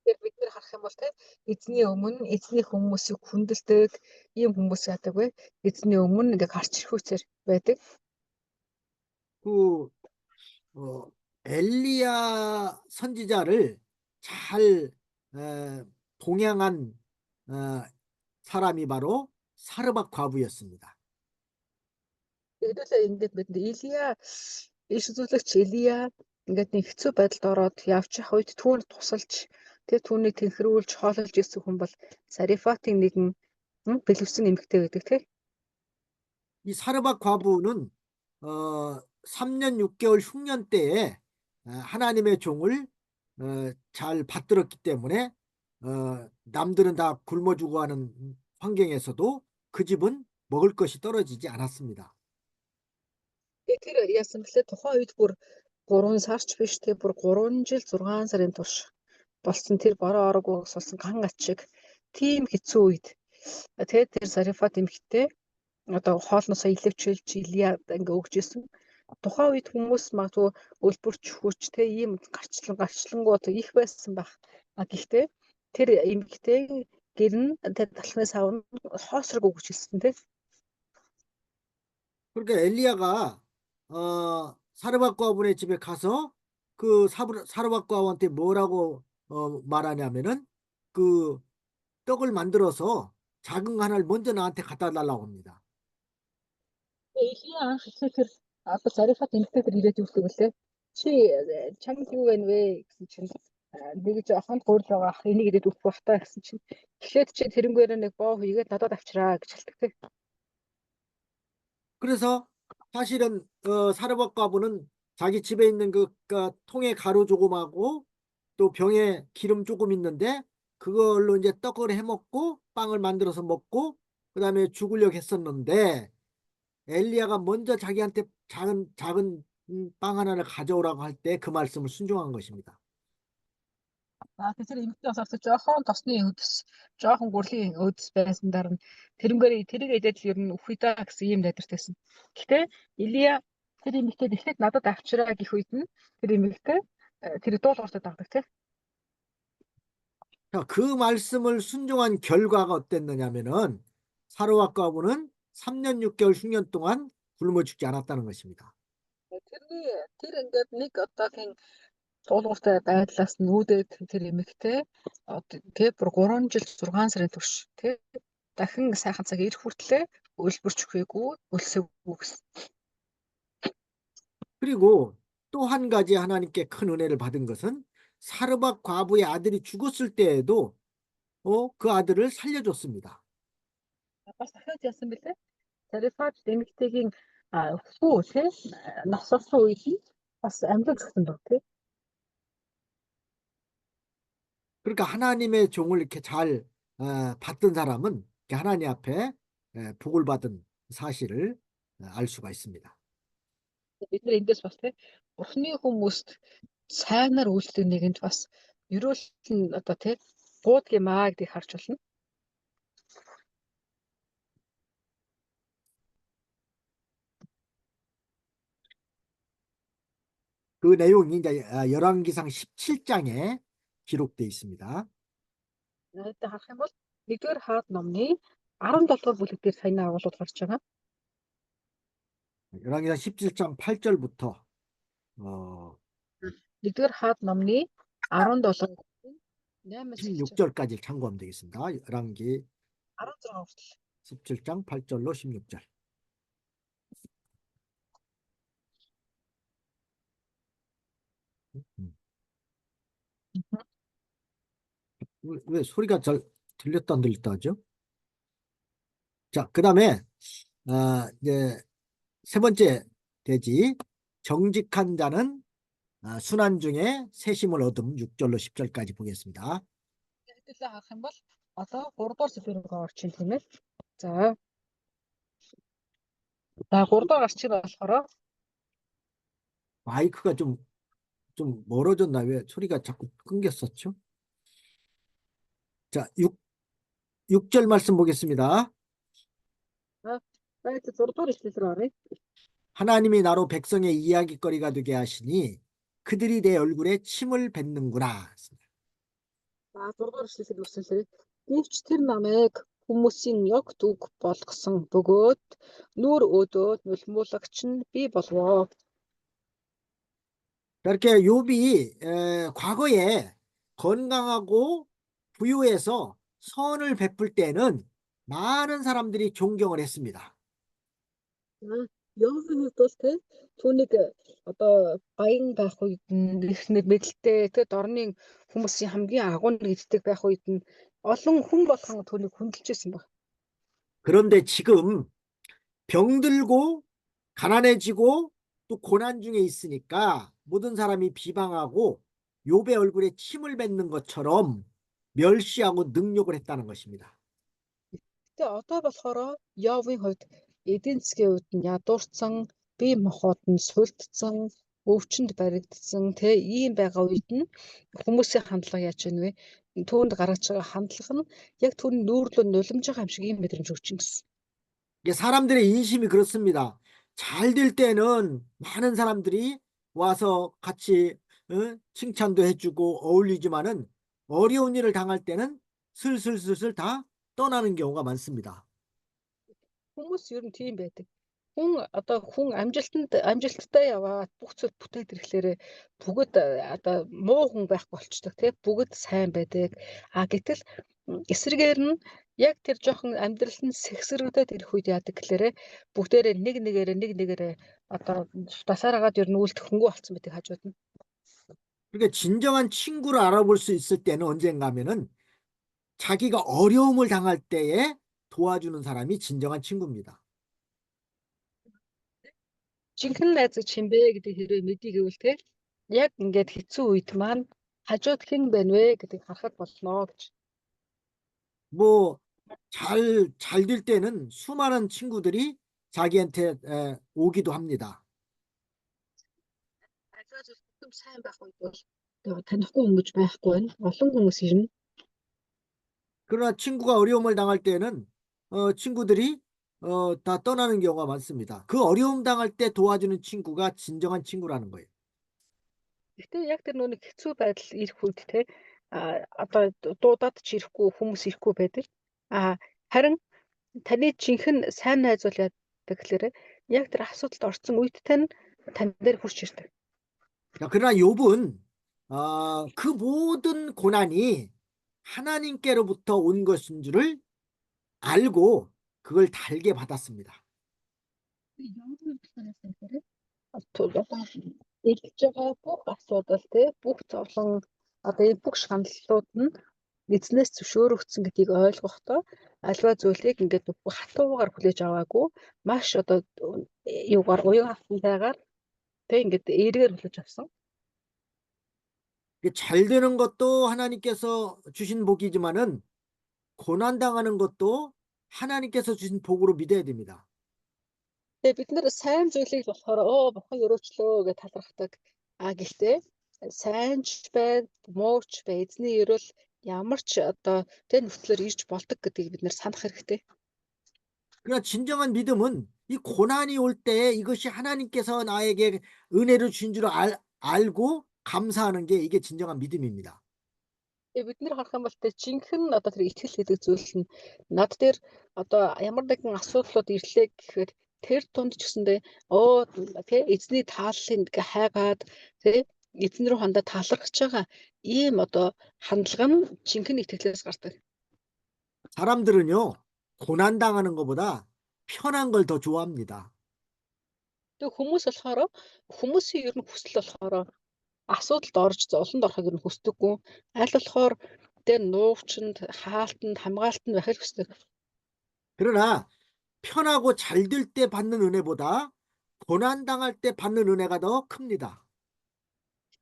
Тэгэхээр бид нэр харах харах юм бол те эзний өмнө эзний хүмүүсийг хүндэлдэг ийм хүмүүс яадаг вэ? Эзний өмнө ингээ гарч ирэхүүцээр байдаг. 그 엘리야 선지자를 잘 봉양한 사람이 바로 사르밧 과부였습니다. Тэгвэл ингээд бид Илия иш үзүүлэгч Илия ингээд нэг хэцүү байдалд ороод явчих үед түүнд тусалж тэр түүнийг тэнхрүүлж хоололж ирсэн хүн бол Сарифатын нэгэн бэлэвсэн эмэгтэй байдаг тий. 이 사르밧 과부는 3년 6개월 흉년 때에 하나님의 종을 잘 받들었기 때문에 남들은 다 굶어 죽어가는 환경에서도 그 집은 먹을 것이 떨어지지 않았습니다. Тэр яасан бэлээ тухайн үед бүр 3 сарч биш тий бүр 3 жил 6 сарын турш болсон тэр бороо ороогүй болсон ган ачиг тийм хэцүү үед тэгээд тэр Сарифат эмэгтэй одоо хоолносоо илэвчүүлж Илия ингээ өгч ирсэн. Тухайн үед хүмүүс магадгүй өлбөрч хүч те ийм гарчлангууд их байсан байх. Гэхдээ тэр эмэгтэй гэр нь тэр талхны сав нь хоосрог өгч ирсэн те. 그러니까 엘리야가 사르밧 과부의 집에 가서 그 사르밧 과부한테 뭐라고 말하냐면은 그 떡을 만들어서 작은 거 하나를 먼저 나한테 갖다 달라고 합니다. Илия тэгэхээр одоо Сарифат эмэгтэй тэр ирээд юу гэдэг вэ? Чи чамд юу вэ гэсэн чинь нэг жоохон гурил байгаа ах энийг ирээд өгөх бах та гэсэн чинь эхлээд чи тэрнгээр нэг боо хийгээд надад авчраа гэж хэлдэг те. 그래서 사실은 사르밧 과부는 자기 집에 있는 그 통에 가루 조금하고 또 병에 기름 조금 있는데 그걸로 이제 떡을 해 먹고 빵을 만들어서 먹고 그다음에 죽으려고 했었는데 엘리야가 먼저 자기한테 작은 빵 하나를 가져오라고 할 때 그 말씀을 순종한 것입니다. Тэр эмэгтэй бас жоохон тосны өдөс жоохон гурлийн өдөс байсан дараа нь тэрнгээр тэрийг идээд ер нь үхвэ даа гэсэн юм найдвартайсэн. Гэхдээ Илия тэр эмэгтэй эхлээд надад авчраа гэх үед нь тэр эмэгтэй тэр дуулууртаа дагдаг тий. 자, 그 말씀을 순종한 결과가 어땠느냐면은 사르밧 과부는 3년 6개월 흉년 동안 굶어 죽지 않았다는 것입니다. Тэр ингээд нэг одоогийн дуулууртай байдлаас нүүдээд тэр эмэгтэй тий бүр 3 жил 6 сарын турш тий дахин сайхан цаг ирэх хүртлээр өлбөрч өгөөгүй өлсөөгүй гэсэн. 그리고 또 한 가지 하나님께 큰 은혜를 받은 것은 사르밧 과부의 아들이 죽었을 때에도 그 아들을 살려줬습니다. Бас дахиад яасан бэлээ? Сарифат эмэгтэйгийн хүү тий нассан үед нь бас амьд өгсөн баг тий. 그러니까 하나님의 종을 이렇게 잘 받던 사람은 하나님 앞에 복을 받은 사실을 알 수가 있습니다. Бид нар эндээс бас тий Бурхны хүмүүст сайнаар үйлчлэх нэгэнд бас ерөөлт нь одоо тий буудгийн маа гэдгийг харж байна. 그 내용이 이제 열왕기상 17장에 기록되어 있습니다. Надад харах юм бол 1-р хаад номны 17-р бүлэг дээр сайн агуулгууд гарч байгаа. 열왕기상 17장 8절부터 1-р хаад номны 17-р 8-аас 16절까지 참고하면 되겠습니다. 열왕기 16 хүртэл. 17장 8절로 16절. 왜 소리가 잘 들렸다 안 들렸다 하죠? 자, 그 다음에 이제 세 번째 대지 정직한 자는 순환 중에 세심을 얻음 6절로 10절까지 보겠습니다. Хэдүүлээ харах юм бол одоо 3-р сэдвээр орчин тийм ээ. За 3-р гарч байгаа болохоор 마이크가 좀 멀어졌나? 왜 소리가 자꾸 끊겼었죠? 자, 6절 말씀 보겠습니다. 6-р эшлэлээр оръё. 하나님이 나로 백성의 이야기거리가 되게 하시니 그들이 내 얼굴에 침을 뱉는구나. За 6 дугаар эшлэлээр үгсэлээ. Гэвч тэр намайг хүмүүсийн ёгт үг болгосон бөгөөд нүүр өдөөд нулимуулагч нь би болвоо. 이렇게 욥이 과거에 건강하고 부유해서 선을 베풀 때는 많은 사람들이 존경을 했습니다. Ёовын хувьд бол те түүнийг одоо баян байх үед нь их мэдлэлтэй те дорны хүмүүсийн хамгийн агуу нэгддэг байх үед нь олон хүн болгон түүнийг хүндэлжсэн баг. 그런데 지금 병들고 가난해지고 또 고난 중에 있으니까 모든 사람이 비방하고 욥의 얼굴에 침을 뱉는 것처럼 멸시하고 능욕을 했다는 것입니다. Гэтэ одоо болохоор Ёовын хувьд эдийн засгийн хувьд нь ядуурсан, бие махбод нь сулдсан, өвчнөд баригдсан те ийм байгаа үед нь хүмүүсийн хандлага яаж вэ? Түүнд гаргаж байгаа хандлага нь яг түүний нүүрлөө нулимж байгаа юм шиг ийм мэдрэмж өгч юм гэсэн. 이게 사람들의 인심이 그렇습니다. 잘 될 때는 많은 사람들이 와서 같이 칭찬도 해주고 어울리지만은 어려운 일을 당할 때는 슬슬슬슬 다 떠나는 경우가 많습니다. Хүмүүс ер нь тийм байдаг. Хүн амжилттай яваад бүх зүйл бүтээд ирэхлээр бүгд одоо муу хүн байхгүй болчдөг тий бүгд сайн байдаг. Гэтэл эсрэгээр нь яг тэр жоохон амьдрал нь сэгсрэгдээд ирэх үед яадаг гэхээр бүгдээрээ нэг нэгээрээ одоо тасаараад ер нь үлдэх хөнгөө болсон байдаг хажууд нь. 그러니까 진정한 친구를 알아볼 수 있을 때는 언젠가 하면은 자기가 어려움을 당할 때에 도와주는 사람이 진정한 친구입니다. Жинхэнэ найз чинь бэ гэдэг хэрэг мэдээ гэвэл те яг ингээд хэцүү үед маань хажууд хэн байна вэ гэдгийг харахад болно гэж. 뭐 잘 될 때는 수많은 친구들이 자기한테 오기도 합니다. Альва зүйл хүм сайн байх үед бол танихгүй хүн гэж байхгүй байна. Олон хүмүүс ирнэ. 그러나 친구가 어려움을 당할 때는 친구들이 다 떠나는 경우가 많습니다. 그 어려움 당할 때 도와주는 친구가 진정한 친구라는 거예요. Гэтэ яг тэр нүг хэцүү байдал ирэх үед те одоо дуудаад ч ирэхгүй хүмүүс ирэхгүй байдаг. Харин таны жинхэнэ сайн найз бол яадаг гэхээр яг тэр асуудалд орсон үед тань дээр хурж ирдэг. 자, 그러나 욥은 그 모든 고난이 하나님께로부터 온 것인 줄을 알고 그걸 달게 받았습니다. Илж байгаа бүх асуудал те бүх зовлон одоо энэ бүх шаналлууд нь эзнээс зөвшөөрөгдсөн гэдгийг ойлгохдоо альва зүйлийг ингээд хатуугаар хүлээж аваагүй маш одоо юугаар уян хатантайгаар те ингээд эргээр хүлээж авсан. 잘 되는 것도 하나님께서 주신 복이지만은 고난 당하는 것도 하나님께서 주신 복으로 믿어야 됩니다. Тэгээ бид нэр сайн зүйлийг болохоор бурхан өрөөчлөө гэж талархдаг. Гэхдээ сайн ч бай, муу ч бай, эзний өрөөл ямар ч одоо тэ нөхцлөөр ирж болдог гэдгийг бид нэр санах хэрэгтэй. 그러나 진정한 믿음은 이 고난이 올 때 이것이 하나님께서 나에게 은혜를 주신 줄 알고 감사하는 게 이게 진정한 믿음입니다. Тэгээ бид нэр харах юм бол тэ жинхэнэ одоо тэр итгэл гэдэг зүйл нь над дээр одоо ямар нэгэн асуудлууд ирлээ гэхээр тэр тунд ч гэсэндээ тэ эзний тааллыг хайгаад тэ эзэн рүү хандаа талархаж байгаа ийм одоо хандлага нь жинхэнэ итгэлээс гардаг. 사람들은요, 고난 당하는 것보다 편한 걸 더 좋아합니다. Тэг хүмүүсийн ер нь хүсэл болохоор асуудалд орж зовлонд орохыг нь хүсдэггүй. Аль болохоор тэр нуугчнд, хаалтанд, хамгаалтанд байх хүсдэг. 그러나 편하고 잘 될 때 받는 은혜보다 고난 당할 때 받는 은혜가 더 큽니다.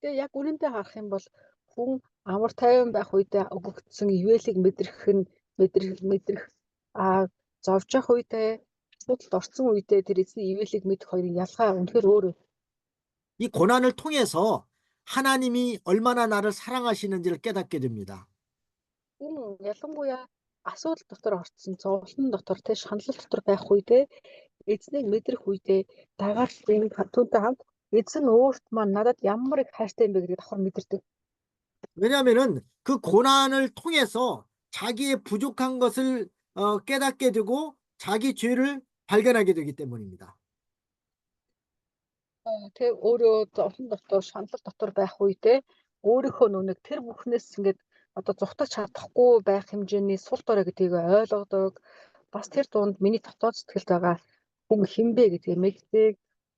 Тэгээ яг үнэндээ харах юм бол хүн амар тайван байх үедээ өгөгдсөн ивэлийг мэдрэх зовж явах үедээ асуудалд орсон үедээ тэр эзний ивэлийг мэдэх хоёрын ялгаа үнэхээр өөр. 이 고난을 통해서 하나님이 얼마나 나를 사랑하시는지를 깨닫게 됩니다. Ялангуяа асуудал дотор орцсон зовлон дотор тэ шаналл дотор байх үедээ эзнийг мэдрэх үедээ дагаад түүнтэй хамт эзэн өөрт маань надад ямар их хайртай юм бэ гэдгийг давхар мэдэрдэг. 왜냐하면은 그 고난을 통해서 자기의 부족한 것을 깨닫게 되고 자기 죄를 발견하게 되기 때문입니다. Тэг өөрөө зовлон дотор, шанал дотор байх үедээ өөрийнхөө нүг тэр бүхнээс ингээд одоо зугтаж чадахгүй байх хэмжээний сул дорой гэдгийг ойлгодог. Бас тэр дунд миний дотоод сэтгэлд байгаа хүн хинбэ гэдгийг мэддэг.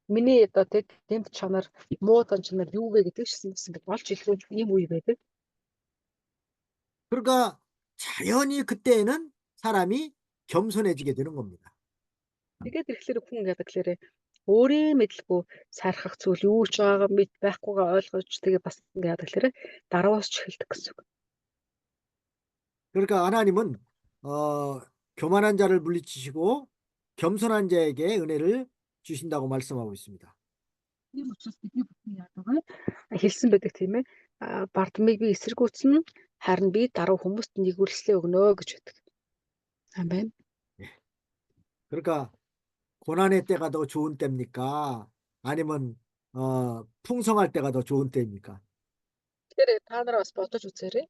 Миний одоо тэг гэмт чанар, муу дан чанар юу вэ гэдгийг ч бас ингээд олж илрүүлж ийм үе байдаг. 그러니까 자연히 그때에는 사람이 겸손해지게 되는 겁니다. Тэгээд ирэхлээр хүн яадаг гэхээр өөрийн мэдлгүй сайрхах зүйл юу ч байгаа мэд байхгүйгээ ойлгож тэгээ бас ингээд яадаг гэхээр даруус ч эхэлдэг гэсэн үг. 그러니까 하나님은 교만한 자를 물리치시고 겸손한 자에게 은혜를 주신다고 말씀하고 있습니다. Тийм учраас бидний бүхэн яадаг хэлсэн байдаг тийм ээ. Бардамыг би эсэргүүцэн харин би даруй хүмүүст нэгүрслээ өгнө гэж байдаг. Амен. 그러니까 고난의 때가 더 좋은 때입니까? 아니면 풍성할 때가 더 좋은 때입니까? Тэгэхээр та нар бас бодож үзээрэй.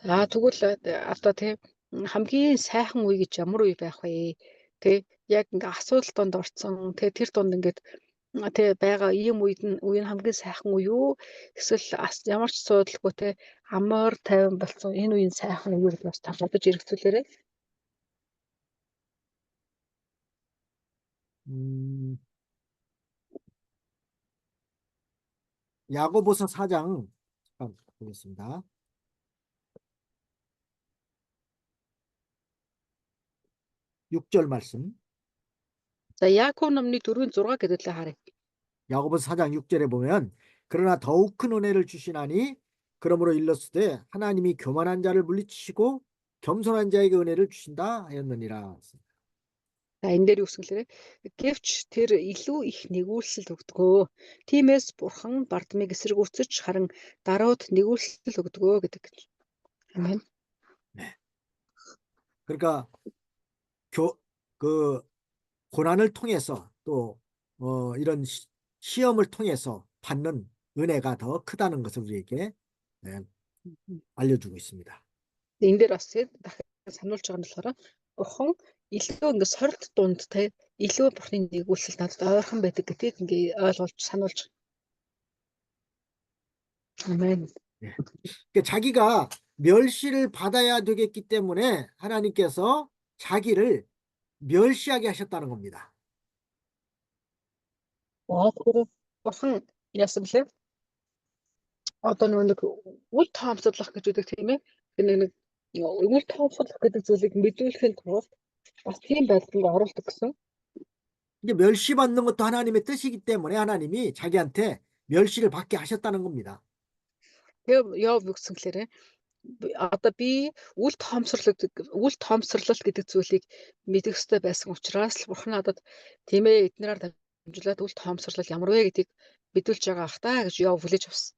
За тэгвэл одоо тийм хамгийн сайхан үе гэж ямар үе байх вэ? Тэ яг ингээ асуудал донд орцсон. Тэ тэр дунд ингээд тэ байгаа ийм үе нь хамгийн сайхан үе юу? Эсвэл ямар ч суудалгүй тэ амар тайван болсон энэ үеийн сайхан үе гэж бас та бодож эргцүүлээрэй. 야고보서 4장 잠깐 보겠습니다. 6절 말씀. За Яаков номны 4:6 гэдэгтлээ харъя. 야고보서 4장 6절에 보면 그러나 더욱 큰 은혜를 주시나니 그러므로 일렀으되 하나님이 교만한 자를 물리치시고 겸손한 자에게 은혜를 주신다 하였느니라. За энэ дээр юу гэсэн лээ? Гэвч тэр илүү их нэгүүлсэл өгдөгөө. Тиймээс бурхан бардамыг эсэргүүцэж харин даруйд нэгүүлсэл өгдөгөө гэдэг. Амен. 그러니까 그 고난을 통해서 또 이런 시험을 통해서 받는 은혜가 더 크다는 것을 우리에게 알려주고 있습니다. Энэ дээр бас дахиад сануулж байгаа нь болохоор бурхан илүү ингэ сорилт дунд те илүү бурхны нэгүүлсэл надад ойрхон байдаг гэдгийг ингэ ойлгуулж сануулж. 아멘. 그러니까 자기가 멸시를 받아야 되겠기 때문에 하나님께서 자기를 멸시하게 하셨다는 겁니다. Тэгэхээр бурхан яасан блэ? Одоо нэг үл тоомслох гэж үүдэг тийм ээ. Тэр нэг үл тоомслох гэдэг зүйлийг мэдүүлэхийн тулд бас тийм байдлыг оруулдаг гэсэн. 이제 멸시받는 것도 하나님의 뜻이기 때문에 하나님이 자기한테 멸시를 받게 하셨다는 겁니다. Тэгээ яв гэсэн гэхээр одоо би үл тоомсорлол гэдэг зүйлийг мэдэх ёстой байсан учраас л бурхан надад тийм ээ эднэрээр дамжуулаад үл тоомсорлол ямар вэ гэдгийг мэдүүлж байгаа ах та гэж яв хүлээж авсан.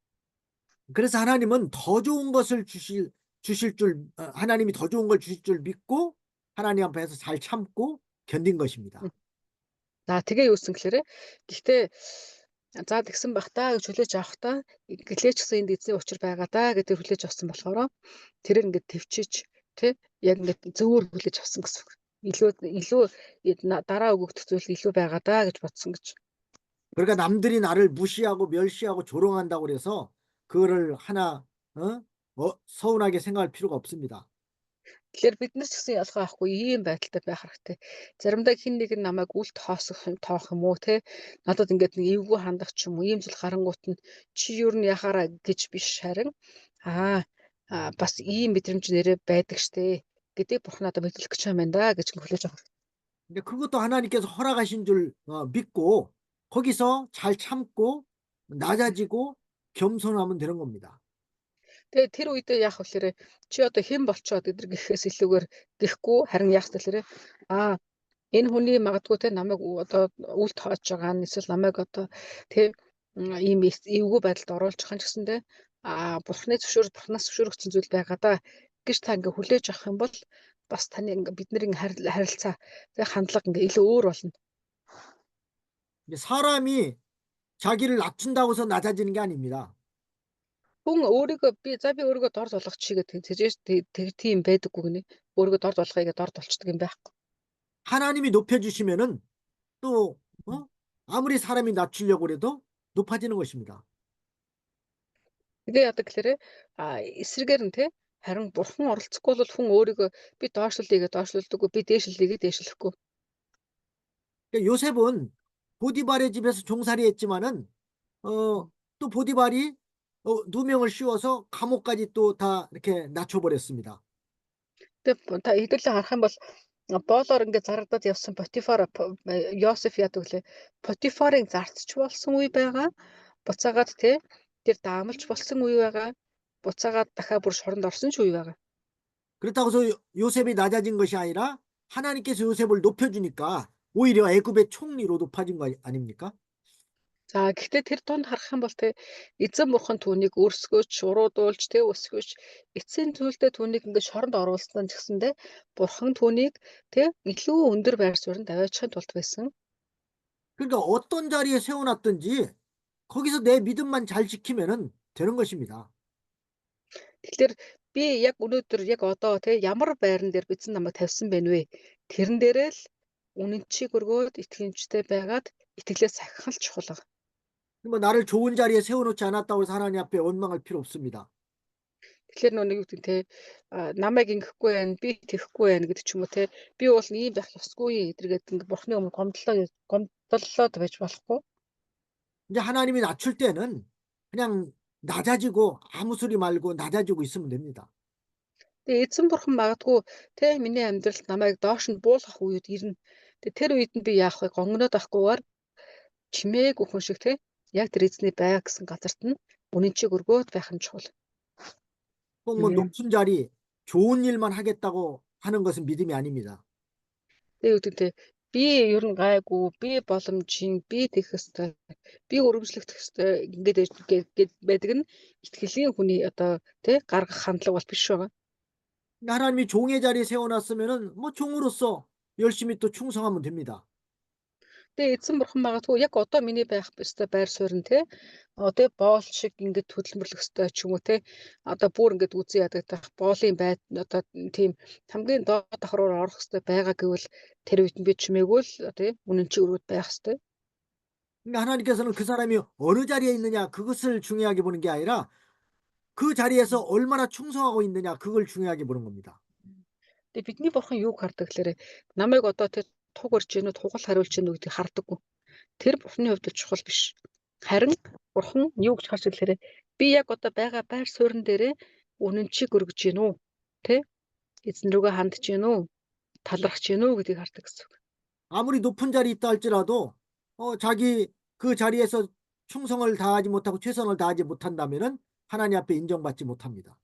그래서 하나님은 더 좋은 것을 주실 줄 하나님이 더 좋은 걸 주실 줄 믿고 하나님 앞에서 잘 참고 견딘 것입니다. За тэгээ юу гэсэн гэхээр гэхдээ за тэгсэн бах та гэж хүлээж авах та гэлээч гэсэн энд эзний учир байгаа да гэдэг хүлээж авсан болохоор тэр ингээд төвчиж тий яг ингээд зөвөр хүлээж авсан гэсэн. Илүү дараа өгөгдөх зүйл илүү байгаа да гэж бодсон гэж. 그러니까 남들이 나를 무시하고 멸시하고 조롱한다고 그래서 그거를 하나 서운하게 생각할 필요가 없습니다. Тэгэхээр биднес ч гэсэн ялгаа авахгүй ийм байдалтай байх хэрэгтэй. Заримдаа хин нэг нь намайг үл тоох юм уу те надад ингээд нэг эвгүй хандах ч юм уу ийм зүйл гарангуут нь чи юу нь яхаараа гэж биш харин бас ийм мэдрэмж нэрээ байдаг штэ гэдэг бурхан надад мэдүүлэх гэж юм байна да гэж хүлээж авах. 근데 그것도 하나님께서 허락하신 줄 믿고 거기서 잘 참고 낮아지고 겸손하면 되는 겁니다. Тэгээ тэр үедээ яах вэ? Чи одоо хэн болчоод эдэр гэхээс илүүгээр гэхгүй харин яах вэ? Энэ хүний магадгүй те намайг одоо үл тоож байгаа нь эсвэл намайг одоо те ийм эвгүй байдалд оруулж байгаа ч гэсэндээ бурхнаас зөвшөөрөгдсөн зүйл байгаа да гэж та ингээ хүлээж авах юм бол бас таны бидний харилцаа те хандлага ингээ илүү өөр болно. 사람이 자기를 낮춘다고 해서 낮아지는 게 아닙니다. Хүн өөрийгөө би өөрийгөө дорд болгох чигээ тийм байдаггүй гинэ. өөрийгөө дорд болгоё дорд болчдөг юм байхгүй. 하나님이 높여주시면은 또 아무리 사람이 낮추려고 해도 높아지는 것입니다. Тэгээ яадаг гэхээр эсрэгээр нь харин бурхан оролцохгүй бол хүн өөрийгөө би доошлуулъя доошлуулдаггүй, би дээшлэе дээшлэхгүй. 그러니까 요셉은 보디발의 집에서 종살이 했지만은 또 보디발이 누명을 씌워서 감옥까지 또 다 이렇게 낮춰버렸습니다. Тэгээ та хэдүүлээ харах юм бол боолоор ингээд зарагдаад явсан Потифар Йосеф яадаг лээ. Потифарын зарцч болсон үе байгаа. Буцаагаад тэр даамалч болсон үе байгаа. буцаагаад дахиад бүр шоронд орсон ч үе байгаа. 그렇다고 해서 요셉이 낮아진 것이 아니라 하나님께서 요셉을 높여주니까 오히려 애굽의 총리로 높아진 거 아닙니까? За гэхдээ тэр донд харах юм бол эзэн бурхан түүнийг өрсгөөч, уруудуулж, өсгөөч, эцсийн зүйлдээ түүнийг ингээд шоронд оруулсан ч гэсэндээ бурхан түүнийг илүү өндөр байр суурьнд аваачихын тулд байсан. 그러니까 어떤 자리에 세워놨든지 거기서 내 믿음만 잘 지키면은 되는 것입니다. Тэгэхээр би яг өнөөдөр яг одоо ямар байран дээр эзэн намайг тавьсан бэ нэ? Тэрэн дээрээ л үнэнчийг өргөөд итгэмжтэй байгаад итгэлээ сахих л чухал байна. 뭐 나를 좋은 자리에 세워놓지 않았다고 해서 하나님 앞에 원망할 필요 없습니다. Тэгэхээр нэг юу гэдэг намайг ингэхгүй байна, би тэхгүй байна гэдэг ч юм уу би бол ийм байх ёсгүй эдэргээд ингээ бурхны өмнө гомдлоод байж болохгүй. 이제 하나님이 낮출 때는 그냥 낮아지고 아무 소리 말고 낮아지고 있으면 됩니다. Тэгээ эзэн бурхан магадгүй миний амьдралд намайг доош нь буулгах үед ирнэ. Тэр үед нь би яах вэ? Гонгоноод авахгүйгээр чимээгүй хүн шиг яг тэр эзний байга гэсэн газарт нь үнэнчийг өргөөд байх нь чухал. 꼭 뭐 높은 자리, 좋은 일만 하겠다고 하는 것은 믿음이 아닙니다. Тэгээ үүдээ би ер нь гайгүй, би боломжийн, би тэгэх ёстой, би өргөжлөгдөх ёстой ингээд байдаг нь итгэлийн хүний одоо гаргах хандлага бол биш байгаа. 하나님이 종의 자리에 세워놨으면은 뭐 종으로서 열심히 또 충성하면 됩니다. Тэгээ эзэн бурхан магадгүй яг одоо миний байх ёстой байр суурь нь боол шиг ингээд хөдөлмөрлөх ёстой ч юм уу одоо бүр ингээд үзий ядагдах боолын байд одоо тийм хамгийн доод давхраар орох ёстой байгаа гэвэл тэр үед нь би чимээгүй л үнэнчийг өргөд байх ёстой. 그러니까 하나님께서는 그 사람이 어느 자리에 있느냐 그것을 중요하게 보는 게 아니라 그 자리에서 얼마나 충성하고 있느냐 그걸 중요하게 보는 겁니다. Тэгээ бидний бурхан юуг хардаг гэхээр намайг одоо туг орж гинүү тугал хариулж гинүү гэдгийг хардаггүй. Тэр бурханы хувьд чухал биш. Харин бурхан юу гэж харж ирэхээр би яг одоо байгаа байр суурин дээрээ үнэнчийг өргөж гинүү эзэн рүүгээ хандж гинүү талархж гинүү гэдгийг хардаг гэсэн үг. 아무리 높은 자리에 있다 할지라도 자기 그 자리에서 충성을 다하지 못하고 최선을 다하지 못한다면은 하나님 앞에 인정받지 못합니다.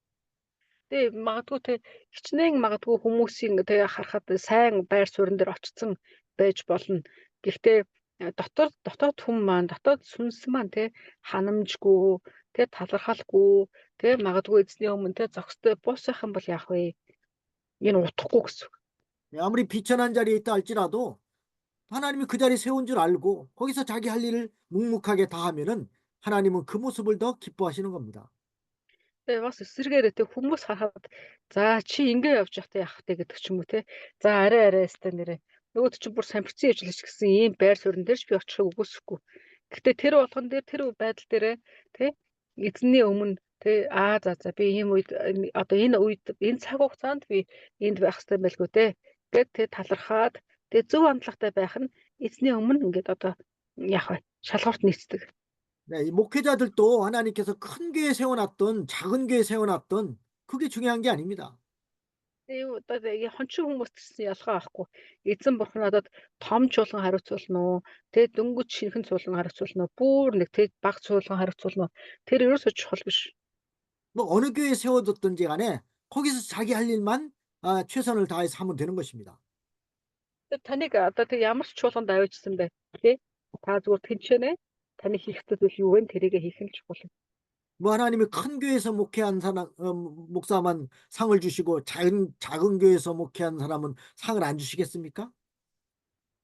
Тэгээ магадгүй хичнээн магадгүй хүмүүсийн харахад сайн байр суурин дээр очсон байж болно. Гэхдээ дотоод хүн маань дотоод сүнс маань ханамжгүй талархалгүй магадгүй эзний өмнө зохистой босох юм бол яах вэ? Энэ утахгүй гэсэн үг. 아무리 비천한 자리에 있다 할지라도 하나님이 그 자리에 세운 줄 알고 거기서 자기 할 일을 묵묵하게 다하면은 하나님은 그 모습을 더 기뻐하시는 겁니다. Тэгээ бас эсэргээрээ хүмүүс харахад за чи ингэ явж явах яах вэ гэдэг ч юм уу За арай өстэй нэрээ нөгөөд чинь бүр самбирцэн ижлэж гисэн ийм байр суурин дээр ч би очихыг үгүйсэхгүй. Гэхдээ тэр болгон дээр тэр байдал дээрээ эзний өмнө за би ийм үед одоо энэ цаг хугацаанд би энд байх хэрэгтэй байлгүй гэд талархаад зөв хандлагатай байх нь эзний өмнө ингээд одоо яах вэ? Шалгуурт нийцдэг. 네, 이 목회자들도 하나님께서 큰 교회 세워놨던 작은 교회 세워놨던 그게 중요한 게 아닙니다. Одоо хончин хүмүүс гэсэн ялгаа авахгүй. Эзэн бурхан надад том чуулган хариуцуулна уу? Дөнгөж шинхэн чуулган хариуцуулна уу? Бүр нэг баг чуулган хариуцуулна уу? Тэр ерөөсөө чухал биш. 뭐 어느 교회에 세워뒀든지 간에 거기서 자기 할 일만 최선을 다해서 하면 되는 것입니다. Таныг одоо ямар ч чуулганд авчихсан бай. Та зүгээр тэнчэнэ. таны хийх зүйл юу вэ? тэрийгэ хийх нь чухал. 뭐 하나님이 큰 교회에서 목회한 사람 목사만 상을 주시고 작은 교회에서 목회한 사람은 상을 안 주시겠습니까?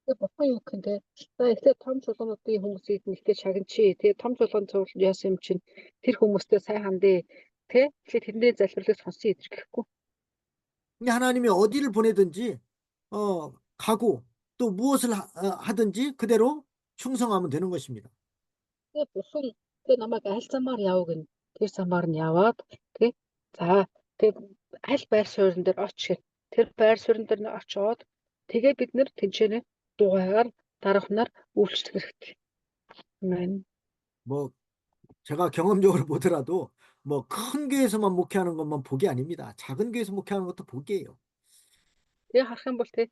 Тэгээ бохон юу гэх юм те. За ихтэй том чулуунуудын хүмүүсийг нэгтэй шагнчи. Тэгээ том чулуун цувал яасан юм чинь тэр хүмүүстэй сайн хандъя. Тэ? Тэгэхээр тэндээ залбирлыг сонсон идэр гэхгүй. 근데 하나님이 어디를 보내든지 가고 또 무엇을 하든지 그대로 충성하면 되는 것입니다. Тэгээ бурхан тэгээ намайг аль замаар яваг гэн тэр замаар нь яваад тий. За тэгээ аль байр суурин дээр очих. Тэр байр суурин дээр нь очиод тэгээ бид нэр тэнцэнэ дугаагаар дарахнаар үйлчлэх хэрэгтэй. Амен. 뭐 제가 경험적으로 보더라도 뭐 큰 교회에서만 목회하는 것만 복이 아닙니다. 작은 교회에서 목회하는 것도 복이에요. Тэгээ харах юм бол тий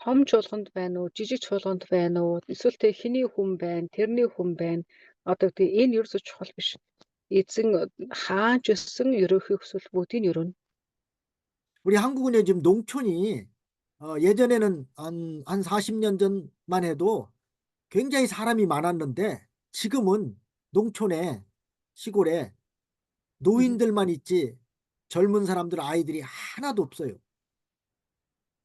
хом чуулганд байна уу, жижиг чуулганд байна уу, эсвэл тэг хиний хүн байна, тэрний хүн байна. Одоо тэг энэ ерөөсөж чухал биш. Эзэн хаач өссөн ерөөхийг хүсвэл бүгдийг нь ерөнө. 우리 한국은요 지금 농촌이 예전에는 한 40년 전만 해도 굉장히 사람이 많았는데 지금은 농촌에 시골에 노인들만 있지 젊은 사람들 아이들이 하나도 없어요.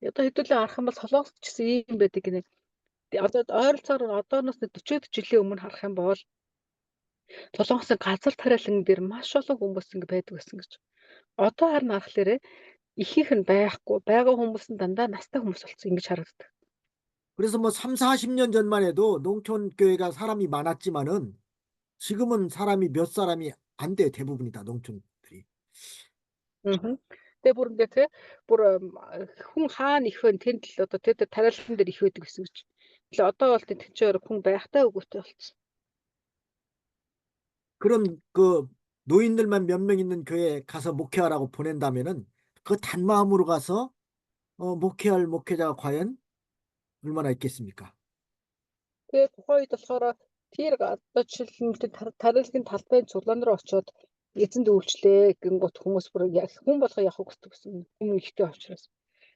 Одоо хэдүүлээ харах юм бол Солонгост ч гэсэн ийм байдаг гинэ. Одоо ойролцоогоор одооноос 40 жилийн өмнө харах юм бол Солонгосын газар тариалан дээр маш олон хүмүүс ингэ байдаг гэсэн гэж. Одоо харин харахлаарэ ихийнх нь байхгүй, байгаа хүмүүс нь дандаа настай хүмүүс болсон ингэж харагддаг. 그래서 뭐 3, 40년 전만 해도 농촌 교회가 사람이 많았지만은 지금은 사람이 몇 사람이 안 돼, 대부분이 다 농촌들이. Тэгээ бүр ингэ те бүр хүн хаана их вэ тэнд л одоо тэр тариалан дээр их байдаг гэсэн гэж. Тэгээ одоо бол тэнцээр хүн байхтай үгүйтэй болсон. 그런 그 노인들만 몇 명 있는 교회에 가서 목회하라고 보낸다면은 그 단마음으로 가서 목회할 목회자가 과연 얼마나 있겠습니까? Тэгээ тухайн үед болохоор тэр одоо жишээлбэл тариалгын талбайн цуглаан руу очиод эзэнд үйлчлээ гингут хүмүүс бүр хүн болгоо явах гэсэн хүн ихтэй учраас.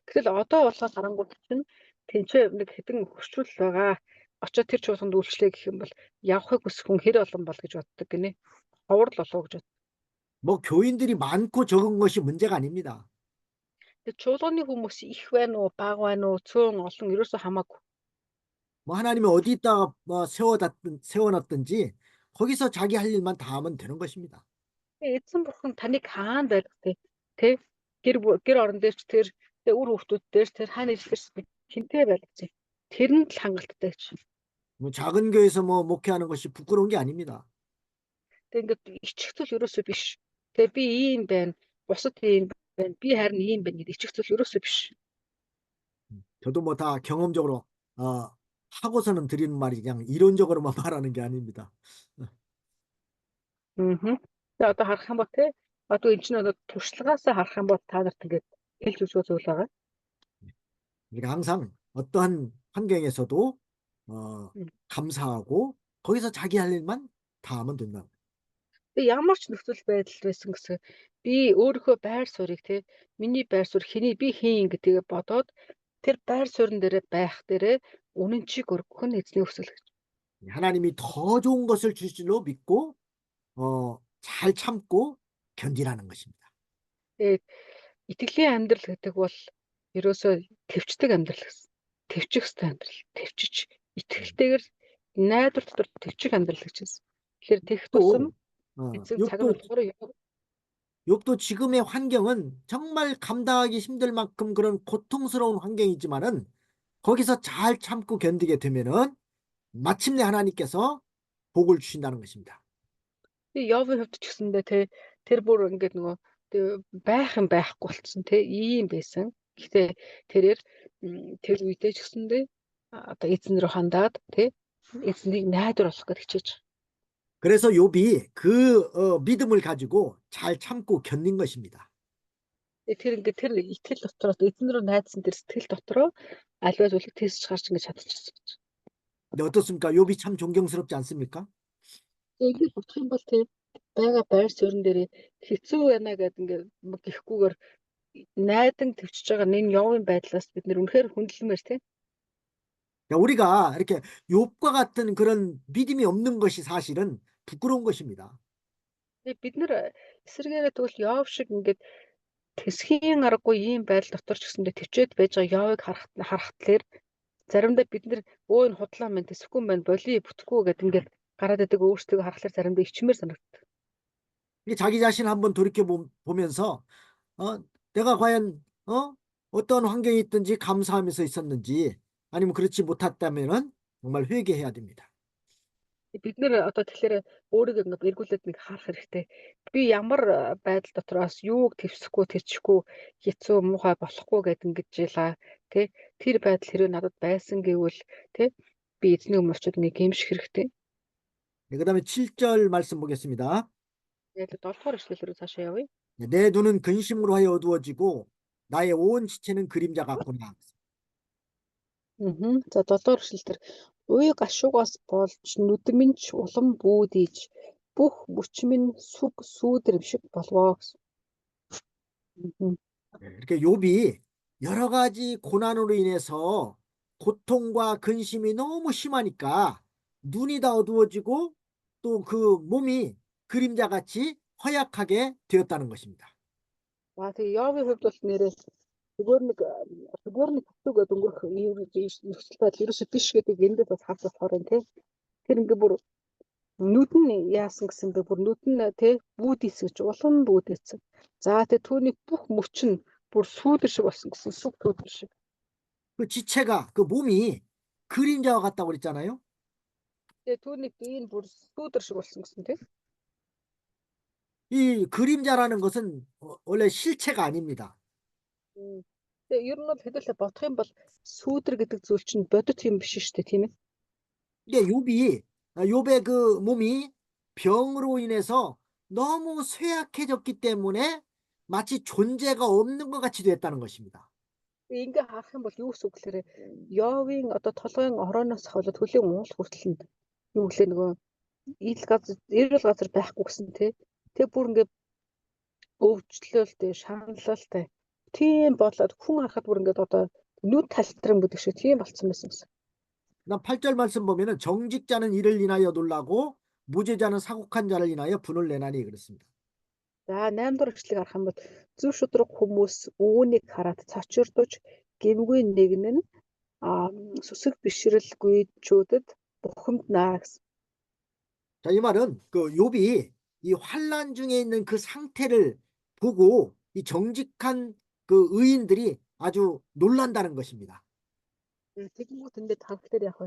Гэтэл одоо болохоор харангуут чинь тэнцээ нэг хэдэн хөшрөл байгаа. Очоод тэр чуулганд үйлчлээ гэх юм бол явахыг хүсэх хүн хэр олон бол гэж боддог гинэ. Ховрол болов гэж бод. 뭐 교인들이 많고 적은 것이 문제가 아닙니다. Тэгээ чуулганы хүмүүс их байна уу, бага байна уу, цөөн олон ерөөсөө хамаагүй. 뭐 하나님이 어디다가 세워놨든지 거기서 자기 할 일만 다 하면 되는 것입니다. Эзэн бурхан таныг хаана байлгах те гэр орон дээр ч тэр үр хүүхдүүд дээр тэр хаана ижилэрс хинтээ байлгах. Тэрэнд л хангалттай гэж. 뭐 작은 교회에서 뭐 목회하는 것이 부끄러운 게 아닙니다. Тэг ингээд ичгцэл ерөөсөө биш. Тэгээ би ийм байна, бусад ийм байна, би харин ийм байна гэдэг ичгцэл ерөөсөө биш. 저도 뭐 다 경험적으로 하고서는 드리는 말이 그냥 이론적으로만 말하는 게 아닙니다. Тэгээ одоо харах юм бол те одоо энэ чинь одоо туршлагаасаа харах юм бол та нарт ингээд хэлж үзэх зүйл байгаа. 우리가 항상 어떠한 환경에서도 감사하고 거기서 자기 할 일만 다 하면 된다. Тэгээ ямар ч нөхцөл байдал байсан гэсэн би өөрийнхөө байр суурийг те миний байр суурь хэний би хийн гэдгийг бодоод тэр байр суурин дээр байх дээрээ үнэн чиг өргөх нь эзний хүсэл гэж. 하나님이 더 좋은 것을 주실 줄로 믿고 잘 참고 견디라는 것입니다. Тэгээ итгэлийн амьдрал гэдэг бол ерөөсөө төвчдөг амьдрал гэсэн. Төвчих хэвээр амьдрал. Төвчж итгэлтэйгээр найдвар дотор төвчих амьдрал гэж байна. Тэгэхээр тэгх тусам эцэг цаг нь болохоор 욥도 지금의 환경은 정말 감당하기 힘들 만큼 그런 고통스러운 환경이지만은 거기서 잘 참고 견디게 되면은 마침내 하나님께서 복을 주신다는 것입니다. Явын хувьд ч гэсэндээ те тэр бүр ингээд нөгөө байх юм байхгүй болцсон те ийм байсан. Гэхдээ тэрээр тэр үедээ ч гэсэндээ одоо эзэн рүү хандаад те эзнийг найдвар болох гэж хичээж. 그래서 욥이 그 믿음을 가지고 잘 참고 견딘 것입니다. Тэр ингээд тэр итгэл дотроо эзэн рүү найдсан тэр сэтгэл дотроо альва зүйлийг тестж гарч ингээд чадчихсан гэж. 근데 어떻습니까? 욥이 참 존경스럽지 않습니까? Ингээд бодох юм бол те байгаа байр суурин дээр хэцүү байна гэдэг ингээд гэхгүйгээр найдан төвчж байгаа энэ явын байдлаас бид нэр үнэхээр хүндэлмээр те. 우리가 이렇게 욥과 같은 그런 믿음이 없는 것이 사실은 부끄러운 것입니다. Бид нэр эсэргээрээ тэгвэл Йов шиг ингээд тэсхийн аргагүй ийм байдал дотор ч гэсэндээ төвчээд байж байгаа Йовыг харахтлаар заримдаа бид нэр өө энэ худлаа мэн тэсэхгүй мэн боли бүтэхгүй гэдэг ингээд гараад идэг өөрсдөө харахаар заримдаа ичмээр санагддаг. 이게 자기 자신 한번 돌이켜 보면서 내가 과연 어떤 환경에 있든지 감사하면서 있었는지 아니면 그렇지 못했다면은 정말 회개해야 됩니다. Бид нэр одоо тэгэхээр өөрийгөө ингээд эргүүлээд нэг харах хэрэгтэй. Би ямар байдал дотроос юуг твсэхгүй тэрчихгүй хэцүү муухай болохгүй гэдэг ингэж жилаа тий. Тэр байдал хэрэг надад байсан гэвэл тий би эзний өмнө очиод нэг гэмших хэрэгтэй. 네, 그다음에 7절 말씀 보겠습니다. Тэгээд 7-р эшлэлээр цаашаа явъя. 내 눈은 근심으로 하여 어두워지고 나의 온 지체는 그림자 같구나. За 7-р эшлэлээр уй гашуугаас болж нүд минь ч улам бүүдийж бүх мөч минь сүг сүүдэр шиг болвоо гэсэн. 이렇게 욥이 여러 가지 고난으로 인해서 고통과 근심이 너무 심하니까 눈이 다 어두워지고 또 그 몸이 그림자같이 허약하게 되었다는 것입니다. Тэгээ Йовын хувьд бол нэрээ зүгээр нэг хэцүүгээ дөнгөрөх юм нөхцөл байдал ерөөсөө биш гэдэг эндээс бас харж болохоор юм тий. Тэр ингээ бүр нүд нь яасан гэсэн бэ бүр нүд нь тий бүүдийсгэж улам бүүдээсэн. За тэгээ түүний бүх мөч нь бүр сүүдэр шиг болсон гэсэн сүг сүүдэр шиг. 그 지체가 그 몸이 그림자와 같다고 그랬잖아요. Тэгээ түүний биеийн бүр сүүдэр шиг болсон гэсэн тий. 이 그림자라는 것은 원래 실체가 아닙니다. Тэгээ ер нь бол хэдүүлээ бодох юм бол сүүдэр гэдэг зүйл чинь бодит юм биш шүү дээ тийм ээ. 이게 욥의 그 몸이 병으로 인해서 너무 쇠약해졌기 때문에 마치 존재가 없는 것 같이 됐다는 것입니다. Ингээ харах юм бол юу гэсэн үг гэхээр Йовын одоо толгойн орооноос хавлаад хөлийн уул хүртэл нь юу гэлээ нөгөө эрүүл газар байхгүй гэсэн тий. Тэг бүр ингээ өвчлөлтэй, шаналлалтай тийм болоод хүн харахад бүр ингээд одоо нүд талтран бүдэг шиг тийм болцсон байсан гэсэн. 그다음 8절 말씀 보면은 정직자는 이를 인하여 놀라고 무죄자는 사곡한 자를 인하여 분을 내나니 그렇습니다. За 8-р эшлэгийг харах юм бол зөв шудраг хүмүүс үүнийг хараад цочирдож гэмгүй нэгэн нь сүсэг бишрэлгүйчүүдэд бухимд наа гэсэн. 자, 이 말은 그 욥이 이 환난 중에 있는 그 상태를 보고 이 정직한 그 의인들이 아주 놀란다는 것입니다. Тэгэнгүүт энэ тагтэр яг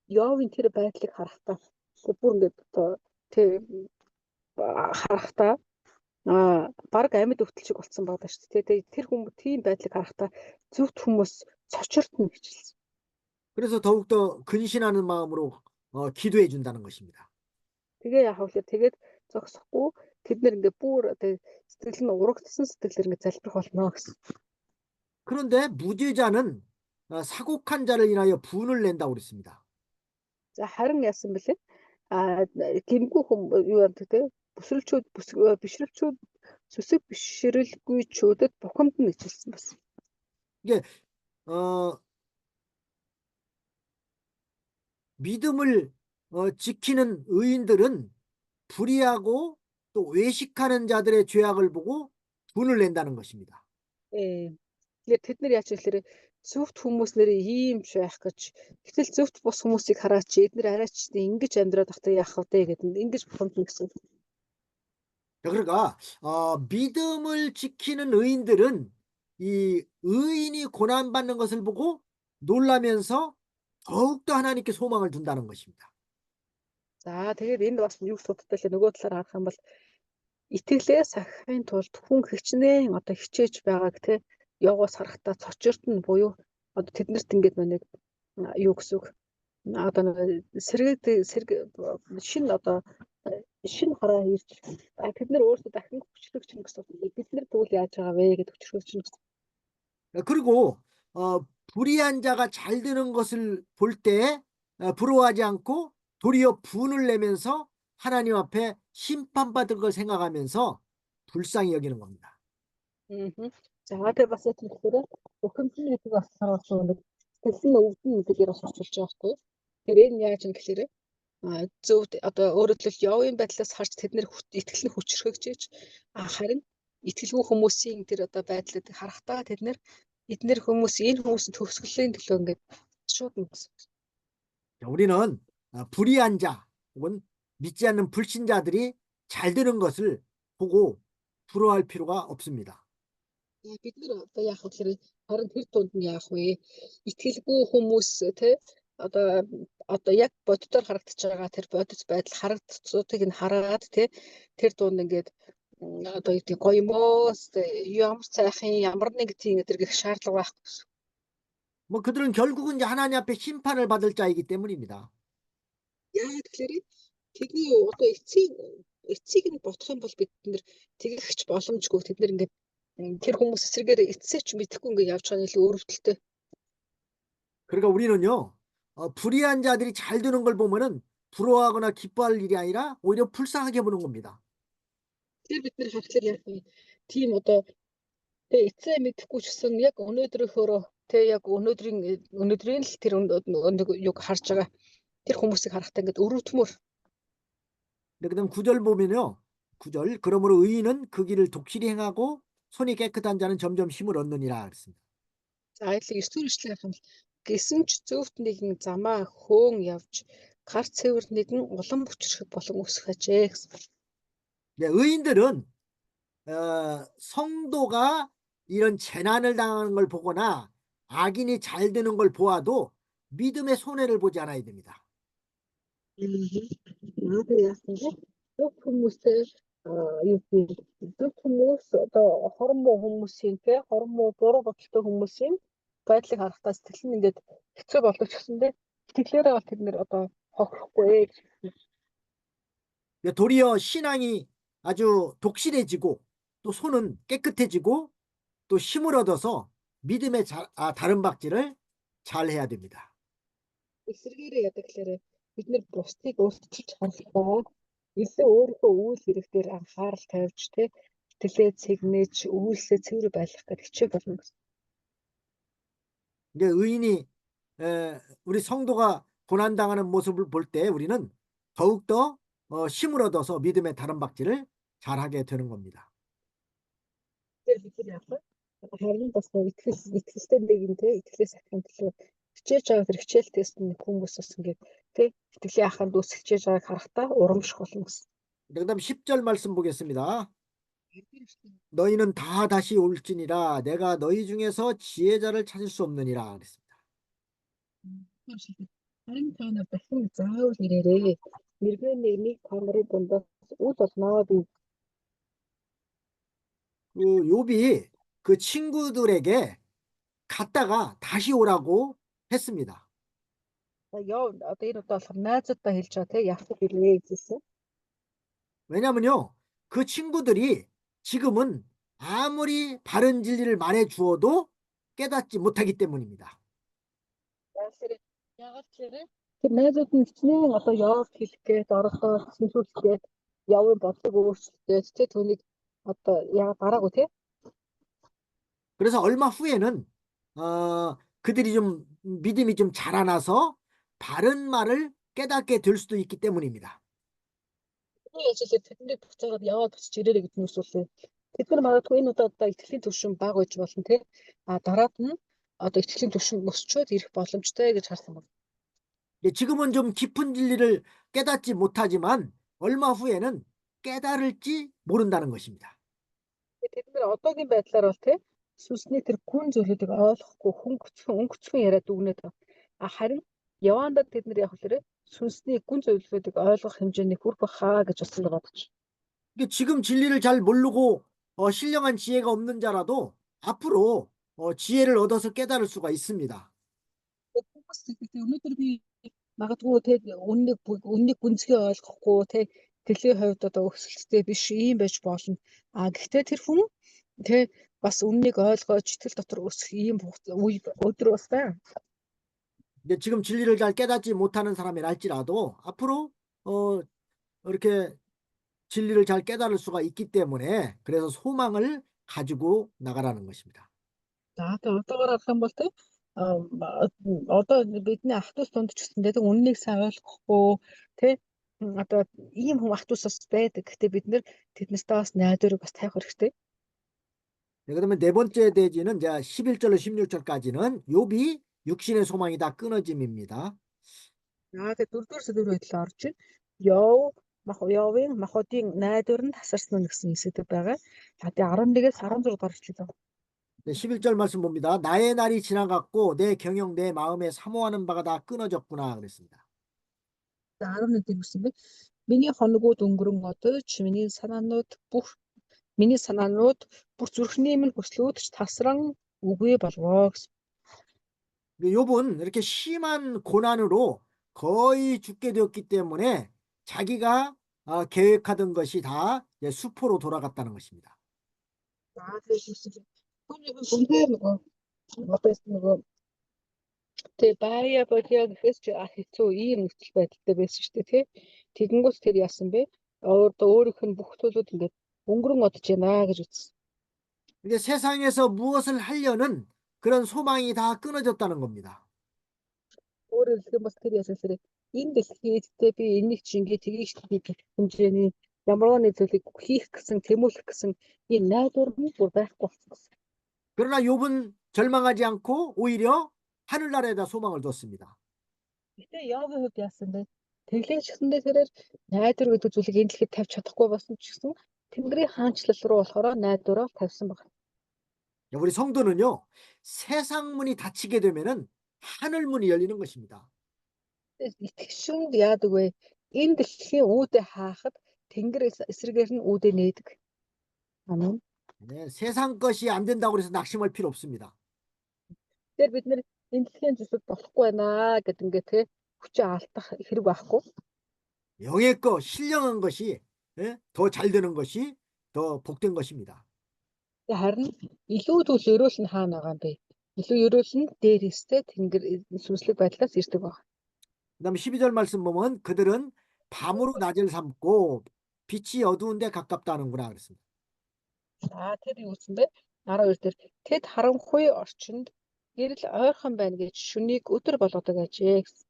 Йовын тэр байдлыг харахтаа бүр ингээд одоо тэр харахтаа баг амьд өвтөл шиг болцсон байгаа шүү дээ. Тэр хүмүүс тийм байдлыг харахтаа зөвхт хүмүүс цочирдно гэж хэлсэн. 그래서 더욱더 근신하는 마음으로 기도해 준다는 것입니다. Тэгээ яах вэ? Тэгээд зогсохгүй тэд нэр ингээд бүр сэтгэл нь урагдсан сэтгэлээр ингээд залбирх болно гэсэн. 그런데 무죄자는 사곡한 자를 인하여 분을 낸다고 그랬습니다. За харин яасан бэлээ? Гэмгүй хүмүүс юу яадаг те? Бишрэлчүүд сүсэг бишрэлгүйчүүдэд бухимд нь гэж хэлсэн байсан. 이게 믿음을 지키는 의인들은 불의하고 또 외식하는 자들의 죄악을 보고 분을 낸다는 것입니다. Тэгэхээр тэд нар яаж хэлэхээр зөвхт хүмүүс нэр ийм ч байх гэж гэтэл зөвхт бус хүмүүсийг хараач эднэр арайч ингэж амьдраад ахтай яах вэ гэдэг ингэж бухимдна гэсэн. 그러니까 믿음을 지키는 의인들은 이 의인이 고난받는 것을 보고 놀라면서 더욱더 하나님께 소망을 둔다는 것입니다. За тэгээд энд бас юу судалтай л нөгөө талаар харах юм бол итгэлээ сахихын тулд хүн хичнээн одоо хичээж байгааг те явгаас харахтаа цочирдно буюу одоо тэднэрт ингээд нэг юу гэсэн үг одоо шин хараа ирж тэд нар өөрсдөө дахин хүчлэгч нь гэсэн бид нар тэгвэл яаж байгаа вэ гэдэг хүчлэгч нь гэсэн. 그리고 불의한 자가 잘 되는 것을 볼 때 부러워하지 않고 도리어 분을 내면서 하나님 앞에 심판받을 걸 생각하면서 불쌍히 여기는 겁니다. За тэр бас яг тэгэхээр бүхэмдэн гэдэг бас санаасан нэг тэгсэн өвдөн гэдгээр бас орчуулж байгаа байхгүй. Тэр энэ яаж юм гэхээр зөв одоо өөрөөр хэлбэл Йовын байдлаас харж тэд нэр итгэл нь хүчрхэгжиж харин итгэлгүй хүмүүсийн тэр одоо байдлыг харахтаа тэд нэр эднэр хүмүүс энэ хүмүүсийн төгсгөлийн төлөө ингээд шууд нь. 자, 우리는 불의한 자 혹은 믿지 않는 불신자들이 잘 되는 것을 보고 부러워할 필요가 없습니다. Бид нар одоо яах вэ гэхээр харин тэр дунд нь яах вэ? Итгэлгүй хүмүүс те одоо яг боддоор харагдаж байгаа тэр бодит байдал харагдцуудыг нь хараад те тэр дунд ингээд одоо юу гэдэг гоё юм уу? Ямар сайхан ямар нэг тийм гэх шаардлага байхгүй. 뭐 그들은 결국은 이제 하나님 앞에 심판을 받을 자이기 때문입니다. Яа тэгэхээр тэдний одоо эцийг нь бодох юм бол бид нар тэгэх боломжгүй тэд нар ингээд тэр хүмүүс эсрэгээр эцсээч мэдэхгүй ингээд явж байгаа нь илүү өрөвдөлтөй. 그러니까 우리는요, 불의한 자들이 잘 되는 걸 보면은 부러워하거나 기뻐할 일이 아니라 오히려 불쌍하게 보는 겁니다. Тэр бид нар харахаар яг тийм одоо тэг эцээ мэдэхгүй ч гэсэн яг өнөөдрийнхөөрөө тэг яг өнөөдрийн л тэр юг харж байгаа тэр хүмүүсийг харахтаа ингээд өрөвдмөр. 그다음 9절 보면요. 9절 그러므로 의인은 그 길을 독실히 행하고 손이 깨끗한 자는 점점 힘을 얻느니라 그랬습니다. За айлыг 9 дэх эшлэл гэсэн ч зөвхт нэгэн замаа хөөн явж гар цэвэр нэгэн улам бүчрэхэд болон өсөх ажээ гэсэн. 네, 의인들은 성도가 이런 재난을 당하는 걸 보거나 악인이 잘 되는 걸 보아도 믿음의 손해를 보지 않아야 됩니다. Наадаг яасан бэ? Зөв хүмүүсээ юу гэдэг зөв хүмүүс одоо хормоо хүмүүсийн те хормоо буруу бодолтой хүмүүсийн байдлыг харахтаа сэтгэл нь ингээд хэцүү болдог ч гэсэн те итгэлээрээ бол тэд нэр одоо хохирохгүй. 도리어 신앙이 아주 독실해지고 또 손은 깨끗해지고 또 힘을 얻어서 믿음의 다른 박질을 잘 해야 됩니다. Эсвэргээрээ яадаг гэхээр бид нэр бусдыг өөрчилж харахгүй илүү өөрийнхөө үйл хэрэг дээр анхаарал тавьж те итгэлээ цэгнэж үйлсээ цэвэр байлгах гэдэг хичээл болно гэсэн. 이제 의인이 우리 성도가 고난당하는 모습을 볼 때 우리는 더욱더 힘을 얻어서 믿음의 다른 박질을 잘하게 되는 겁니다. Харин бас итгэлтэй нэгэнтэй итгэлээс ахын төлөө хичээж байгаа тэр хичээл тест нь хүмүүс бас ингээд тий итгэлийн аханд үс хичээж байгааг харахтаа урамших болно гэсэн. 그다음 10절 말씀 보겠습니다. 너희는 다 다시 올지니라 내가 너희 중에서 지혜자를 찾을 수 없느니라 그랬습니다. Харин та нар дахин заавал ирээрээ. Мэргэн нэгнийг та нарын дундаас үл олноо би. 그 욥이 그 친구들에게 갔다가 다시 오라고 했습니다. Яа одоо энэ удаа болохоор найзуудаа хэлж байгаа тий яах вэ гэсэн. 왜냐면요, 그 친구들이 지금은 아무리 바른 진리를 말해 주어도 깨닫지 못하기 때문입니다. Яагаад гэхээр тэр найзууд нь хичнээн одоо явж хэлгээд орохдоо сэнхүүлгээд явын бодлого өөрчлөлтөө тий түүнийг одоо яагаад дараагүй тий. 그래서 얼마 후에는 그들이 좀 믿음이 좀 자라나서 바른 말을 깨닫게 될 수도 있기 때문입니다. Тэрний ажил тэдний буцаагаад яваад буцаж ирээрэй гэж нүсүүлээ. Тэд нар магадгүй энэ удаа одоо итгэлийн түвшин бага байж болно тий. Дараад нь одоо итгэлийн түвшин өсчөөд ирэх боломжтой гэж харсан байна. 지금은 좀 깊은 진리를 깨닫지 못하지만 얼마 후에는 깨달을지 모른다는 것입니다. Тэд нар одоогийн байдлаар бол тий сүнсний тэр гүн зүйлүүдийг ойлгохгүй өнгөцгөн яриад дүгнээд байгаа. Харин явандаа тэд нар яг хэлээрээ сүнсний гүн зүйлүүдийг ойлгох хэмжээний хүрэх хаа гэж болсон байгаа гэж. 지금 진리를 잘 모르고 신령한 지혜가 없는 자라도 앞으로 지혜를 얻어서 깨달을 수가 있습니다. Өнөөдөр би магадгүй тий үннийг гүнзгий ойлгохгүй тий дэлхийн хувьд одоо өсөлттэй биш ийм байж болно. Гэхдээ тэр хүн тий бас үннийг ойлгож итгэл дотор өсөх ийм өдөр бас байна. 지금 진리를 잘 깨닫지 못하는 사람이랄지라도 앞으로 이렇게 진리를 잘 깨달을 수가 있기 때문에 그래서 소망을 가지고 나가라는 것입니다. За одоогоор харах юм бол тий одоо бидний ах トゥ ус дунд ч гэсэн тий үннийг сайн ойлгохгүй тий одоо ийм хүн ах トゥ усаас байдаг. Гэхдээ бид нэр тэднээс бас найдварыг бас тавих хэрэгтэй. 네, 그러면 네 번째 대지는 이제 11절로 16절까지는 욥이 육신의 소망이 다 끊어짐입니다. Тэгээ дөрөвдүгээр сэдвээр байдлаа орж ийн. Явын махуудын найдвар нь тасарсан нь гэсэн сэдв байгаа. За тэгээ 11-ээс 16 дугаар ишлээ. 네, 11절 말씀 봅니다. 나의 날이 지나갔고 내 경영 내 마음에 사모하는 바가 다 끊어졌구나 그랬습니다. За 11-д гэсэн бэ. Миний хоногуд өнгөрөн одож миний санаанууд бүр зүрхний минь хүслүүд ч тасран үгүй болвоо гэсэн. 욥은 이렇게 심한 고난으로 거의 죽게 되었기 때문에 자기가 계획하던 것이 다 수포로 돌아갔다는 것입니다. За тэгээ гэсэн. Хүний үнээр нөгөө тэгээ баяа бодё гэхээс чи хэцүү ийм нөхцөл байдалтай байсан шүү дээ тий. Тэгэнгүүт тэр яасан бэ? Өөрийнх нь бүх төлөвүүд ингээд өнгөрөн одож байна гэж үзсэн. 이제 세상에서 무엇을 하려는 그런 소망이 다 끊어졌다는 겁니다. Өөрөөр хэлэх юм бол тэр яасан сэрээ энэ дэлхийд би энийг чи ингээд тгийж хийх хэмжээний ямар нэгэн зүйлийг хийх гэсэн тэмүүлэх гэсэн энэ найдвар нь бүр байхгүй болсон. 그러나 욥은 절망하지 않고 오히려 하늘나라에다 소망을 뒀습니다. Гэтэ Явын хувьд яасан бэ? Тэглэж гэсэндээ тэрээр найдвар гэдэг зүйлийг энэ дэлхийд тавьж чадахгүй болсон ч гэсэн Тэнгэрийн хаанчлал руу болохоор найдвараа тавьсан байна. 우리 성도는요, 세상 문이 닫히게 되면은 하늘 문이 열리는 것입니다. Итгэгчүнд яадаг вэ? Энэ дэлхийн үүдээ хаахад Тэнгэр эсрэгээр нь үүдээ нээдэг. Амен. 네, 세상 것이 안 된다고 해서 낙심할 필요 없습니다. Тэгэхээр бид нэр энэ дэлхийн зүйлүүд болохгүй байна гэдэг ингээд те хүчээ алдах хэрэг байхгүй. 영의 것, 신령한 것이 더 잘 되는 것이 더 복된 것입니다. Харин илүү төл өрөөл нь хаана байгаа юм бэ? Илүү өрөөл нь дээрээсээ Тэнгэр сүнслэг байдлаас ирдэг байна. 그다음에 12절 말씀 보면 그들은 밤으로 낮을 삼고 빛이 어두운 데 가깝다는구나 그랬습니다. За тэр юу гэсэн бэ? 12 дээр тэд харанхуй орчинд гэрэл ойрхон байна гэж шүнийг өдөр болгодог ажээ гэсэн.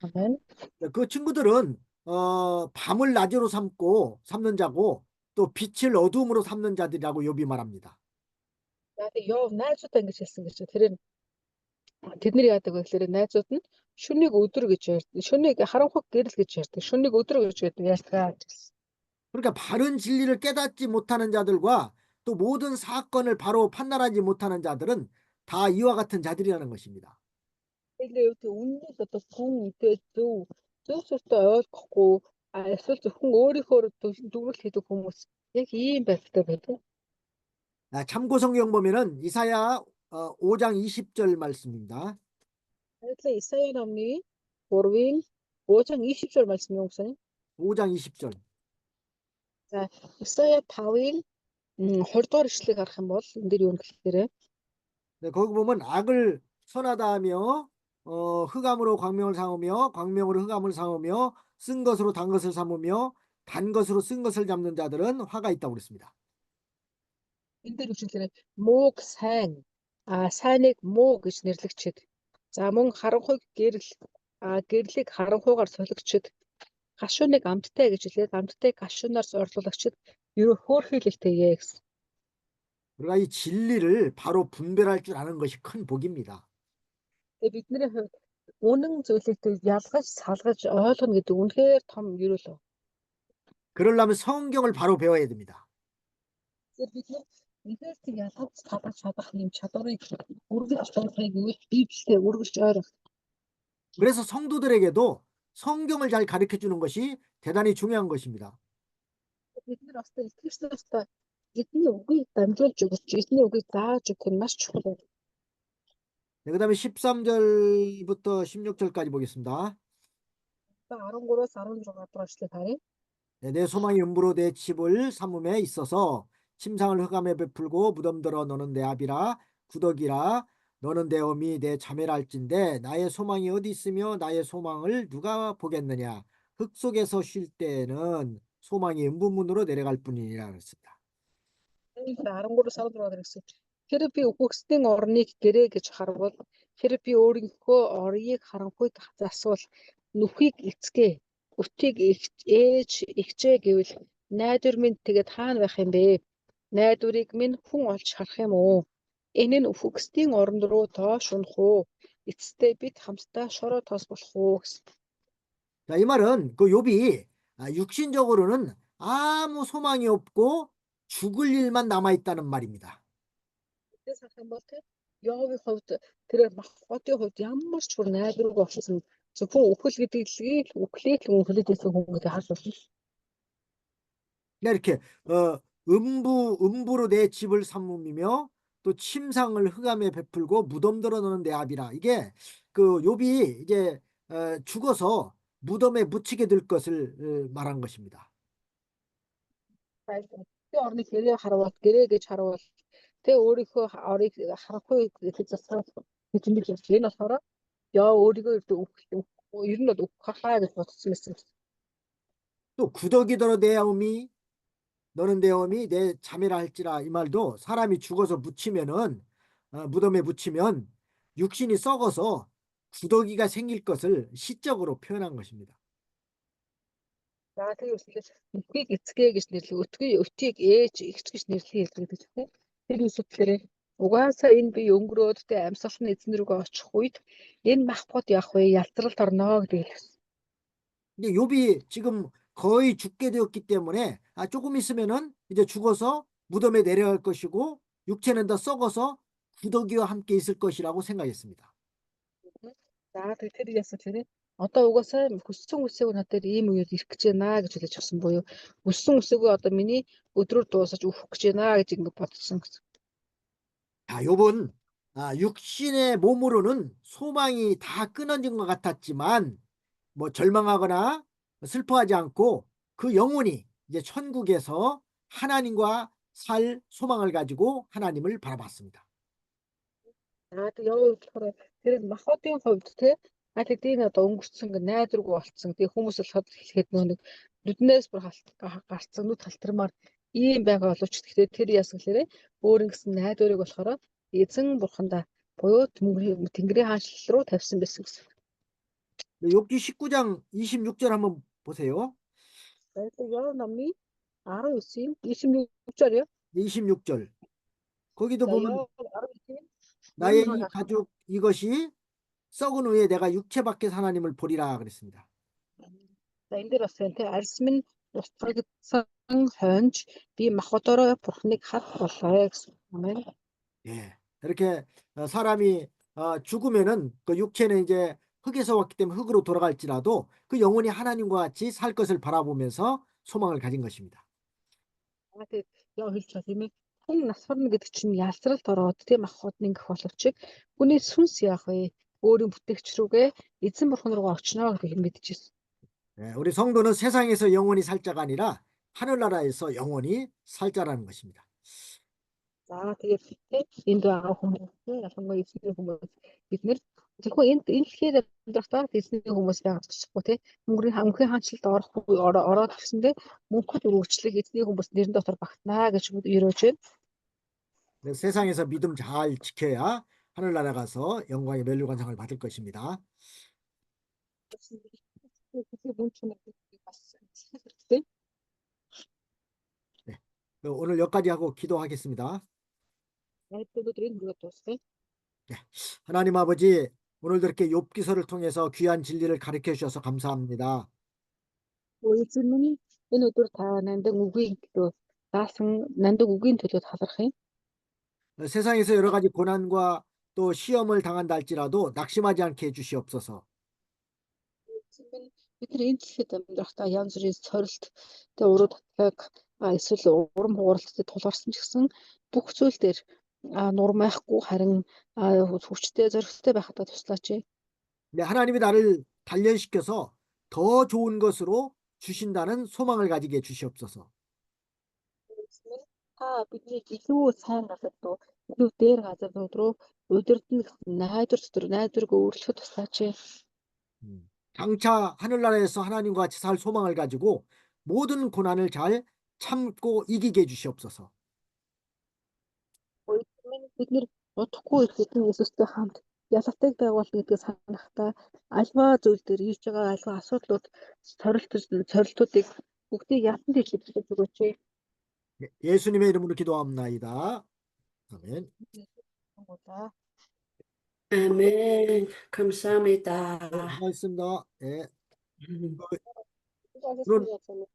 Амен. 그 친구들은 밤을 낮으로 삼는 자고 또 빛을 어두움으로 삼는 자들이라고 욥이 말합니다. За тэг Йов найзуудаа ингэж хэлсэн гэж тэрээр тэд нар яадаг вэ гэхээр найзууд нь шүнийг өдөр гэж ярьдаг. Шүнийг харанхуй гэрэл гэж ярьдаг. шүнийг өдөр гэж ярьдаг. 그러니까 바른 진리를 깨닫지 못하는 자들과 또 모든 사건을 바로 판단하지 못하는 자들은 다 이와 같은 자들이라는 것입니다. Тэгээд үннийг одоо хүн идэ зөв зөвсөртөө ойлгохгүй эсвэл зөвхөн өөрийнхөө дүгнэлт хийдэг хүмүүс яг ийм байдлаар байдаг. 참고 성경 보면은 이사야 5장 20절 말씀입니다. Тэгэхээр Исая номны 3-ын 5-장 20절 말씀 юм уу? 5장 20절. За Исая 5-ын 20 дугаар ишлэгийг харах юм бол энэ дэр юу гэхээр 네, 거기 보면 악을 선하다 하며 흑암으로 광명을 삼으며 광명으로 흑암을 삼으며 쓴 것으로 단 것을 삼으며 단 것으로 쓴 것을 잡는 자들은 화가 있다고 그랬습니다. энэ дэр үгээр мууг сайн сайныг муу гэж нэрлэгчэд за мөн харанхуйг гэрлийг харанхуйгаар солигчд гашууныг амттай гэж хэлээд амттайг гашуунаар орлуулагчд ерөө хөөрхийлэлтэйгээ гэсэн. 우리가 이 진리를 바로 분별할 줄 아는 것이 큰 복입니다. Тэгээ бидний хувьд үнэн зүйлийг ялгаж салгаж ойлгоно гэдэг үнэхээр том ерөөлөө. 그러려면 성경을 바로 배워야 됩니다. Тэгэхээр бид нэр тэг ялгаж салгаж чадах юм чадварыг үргэлж байхыг Библиэд үргэлж ойлгох. 그래서 성도들에게도 성경을 잘 가르쳐 주는 것이 대단히 중요한 것입니다. Бид нар бас итгэжтэй эдний үгийг дамжуулж өгч эдний үгийг зааж өгөх нь маш чухал. 네, 그다음에 13절부터 16절까지 보겠습니다. 13-аас 16 дугаар эшлэл харъя. 네, 내 소망이 음부로 내 집을 삼음에 있어서 침상을 흑암에 베풀고 무덤들어 너는 내 아비라 구덕이라 너는 내 어미 내 자매라 할진대 나의 소망이 어디 있으며 나의 소망을 누가 보겠느냐 흙 속에서 쉴 때는 소망이 음부문으로 내려갈 뿐이니라 그랬습니다. 13-аас 16 гэсэн. Тэр би үхэгсдийн орныг гэрээ гэж харвал тэр би өөрийнхөө орийг харанхуйд засвал нүхийг эцгээ өтийг ихчээ гэвэл найдвар минь тэгээд хаана байх юм бэ? Найдварыг минь хүн олж харах юм уу? Энэ нь үхэгсдийн орн руу доош унах уу? эцэстээ бид хамтдаа шороо тоос болох уу гэсэн. 자, 이 말은 그 욥이 육신적으로는 아무 소망이 없고 죽을 일만 남아 있다는 말입니다. Тэгээс харах юм бол те Йовын хувьд тэр махбодын хувьд ямар ч бүр найдваргүй болсон зөвхөн үхэл гэдэг лгийг үхлээ л үхлээд байсан хүн гэдэг харж байна. 그러니까 이렇게 음부로 내 집을 삼으며 또 침상을 흑암에 베풀고 무덤들어 놓는 내 아비라. 이게 그 욥이 이제 죽어서 무덤에 묻히게 될 것을 말한 것입니다. Тэгээ орны гэрээ харуул гэрээ гэж харуул тэгээ өөрийнхөө орыг харахгүй гэж засах гэж юм биш. Энэ болохоор яа өөрийгөө ер нь бол ухахаа гэж бодсон байсан. 또 구더기더러 내 어미 너는 내 어미 내 자매라 할지라. 이 말도 사람이 죽어서 묻히면은 무덤에 묻히면 육신이 썩어서 구더기가 생길 것을 시적으로 표현한 것입니다. За тэгээ үслээс үхийг эцгээ гэж нэрлэв. Өтгийг ээж ихч гэж нэрлэе гэдэг тийм. Тэр үслээрээ угаасаа энэ бие өнгөрөөд тэ амьсгал нь эзэн рүүгээ очих үед энэ махбод явах вэ? Ялцралд орно гэдэг хэлсэн. 근데 욥이 지금 거의 죽게 되었기 때문에 조금 있으면은 이제 죽어서 무덤에 내려갈 것이고 육체는 다 썩어서 구더기와 함께 있을 것이라고 생각했습니다. За тэгээ тэр яасан тэр одоо угаасаа хүссэн үсээг надад ийм үед ирэх гэж байна гэж хэлж өгсөн буюу өссөн үсээгөө одоо миний өдрөөр дуусаж өөхөх гэж байна гэж ингэ бодсон гэсэн. 자, 욥은 육신의 몸으로는 소망이 다 끊어진 것 같았지만 뭐 절망하거나 슬퍼하지 않고 그 영혼이 이제 천국에서 하나님과 살 소망을 가지고 하나님을 바라봤습니다. За тэг яваа болохоор тэр махбодын хувьд те тэгээд одоо өнгөрцөн найдваргүй болцсон. Тэг хүмүүс болоход хэлэхэд нэг нүднээс бүр гарцсан нүд халтармаар ийм байгаа боловч тэгэхээр тэр яасан гэхээр өөр ингэсэн найдварыг болохоор эзэн бурхандаа буюу Тэнгэрийн хаанчлал руу тавьсан байсан гэсэн. 욥기 19장 26절 한번 보세요. Тэгээд яваа номны 19-ийн 26-절 26절. 거기도 자, 보면 19-ийн 나의 이 가죽 이것이 썩은 후에 내가 육체 밖에서 하나님을 보리라 그랬습니다. За энэ дээр бас байна те арьс минь устгагдсан хойнч би махбодороо бурхныг харах болоо гэсэн. 아멘. 예, 이렇게 사람이 죽으면은 그 육체는 이제 흙에서 왔기 때문에 흙으로 돌아갈지라도 그 영혼이 하나님과 같이 살 것을 바라보면서 소망을 가진 것입니다. Тэгээд яа хэлж байгаа тийм ээ. Хүн насварна гэдэг чинь ялцралд ороод тийм махбодны гэх боловч хүний сүнс яах вэ? Өөрийн бүтээгч рүүгээ эзэн бурхан руугаа очно гэдэг мэдчихсэн. 예, 우리 성도는 세상에서 영원히 살 자가 아니라 하늘나라에서 영원히 살 자라는 것입니다. За тэгээд тийм энд байгаа хүмүүс ялангуяа эзний хүмүүс бид нэр зөвхөн энэ дэлхийд амьдрахтаа эзний хүмүүс байгаа гэхгүй тийм мөнхийн хаанчлалд ороод гэсэндээ мөнхөд үргэлжлэх эзний хүмүүс нэрэн дотор багтнаа гэж өрөөж байна. 세상에서 믿음 잘 지켜야 하늘나라 가서 영광의 면류관상을 받을 것입니다. 네, 오늘 여기까지 하고 기도하겠습니다. 네, 하나님 아버지, 오늘도 이렇게 욥기서를 통해서 귀한 진리를 가르쳐 주셔서 감사합니다. Эзэн энэ өдөр та нандин үгийн төлөө даасан нандин үгийн төлөө талархъя. 세상에서 여러 가지 고난과 또 시험을 당한다 할지라도 낙심하지 않게 해주시옵소서. Бид нар энэ дэлхийд амьдрахдаа янз бүрийн сорилт, тэ уруу татдаг, эсвэл урам хугаралтад тулгарсан ч гэсэн бүх зүйл дээр нурмайхгүй харин хүчтэй зоригтой байхадаа туслаач. 네, 하나님이 나를 단련시켜서 더 좋은 것으로 주신다는 소망을 가지게 해주시옵소서. Та бидний илүү сайн газар руу, илүү дээр газар руу удирдах найдваргүй өөрчлөхөд туслаач. 장차 하늘나라에서 하나님과 같이 살 소망을 가지고 모든 고난을 잘 참고 이기게 해주시옵소서. Бид нэр удахгүй эзэн Иесустэй хамт ялалтыг байгуулна гэдгийг санахтаа альва зүйл дээр ирж байгаа альва асуудлууд сорилтуудыг бүгдийг ятанд хэлж өгөөч. 예수님의 이름으로 기도합나이다. 아멘. 아멘. 감사합니다. 고맙습니다. 예. 수고하셨습니다, 저는.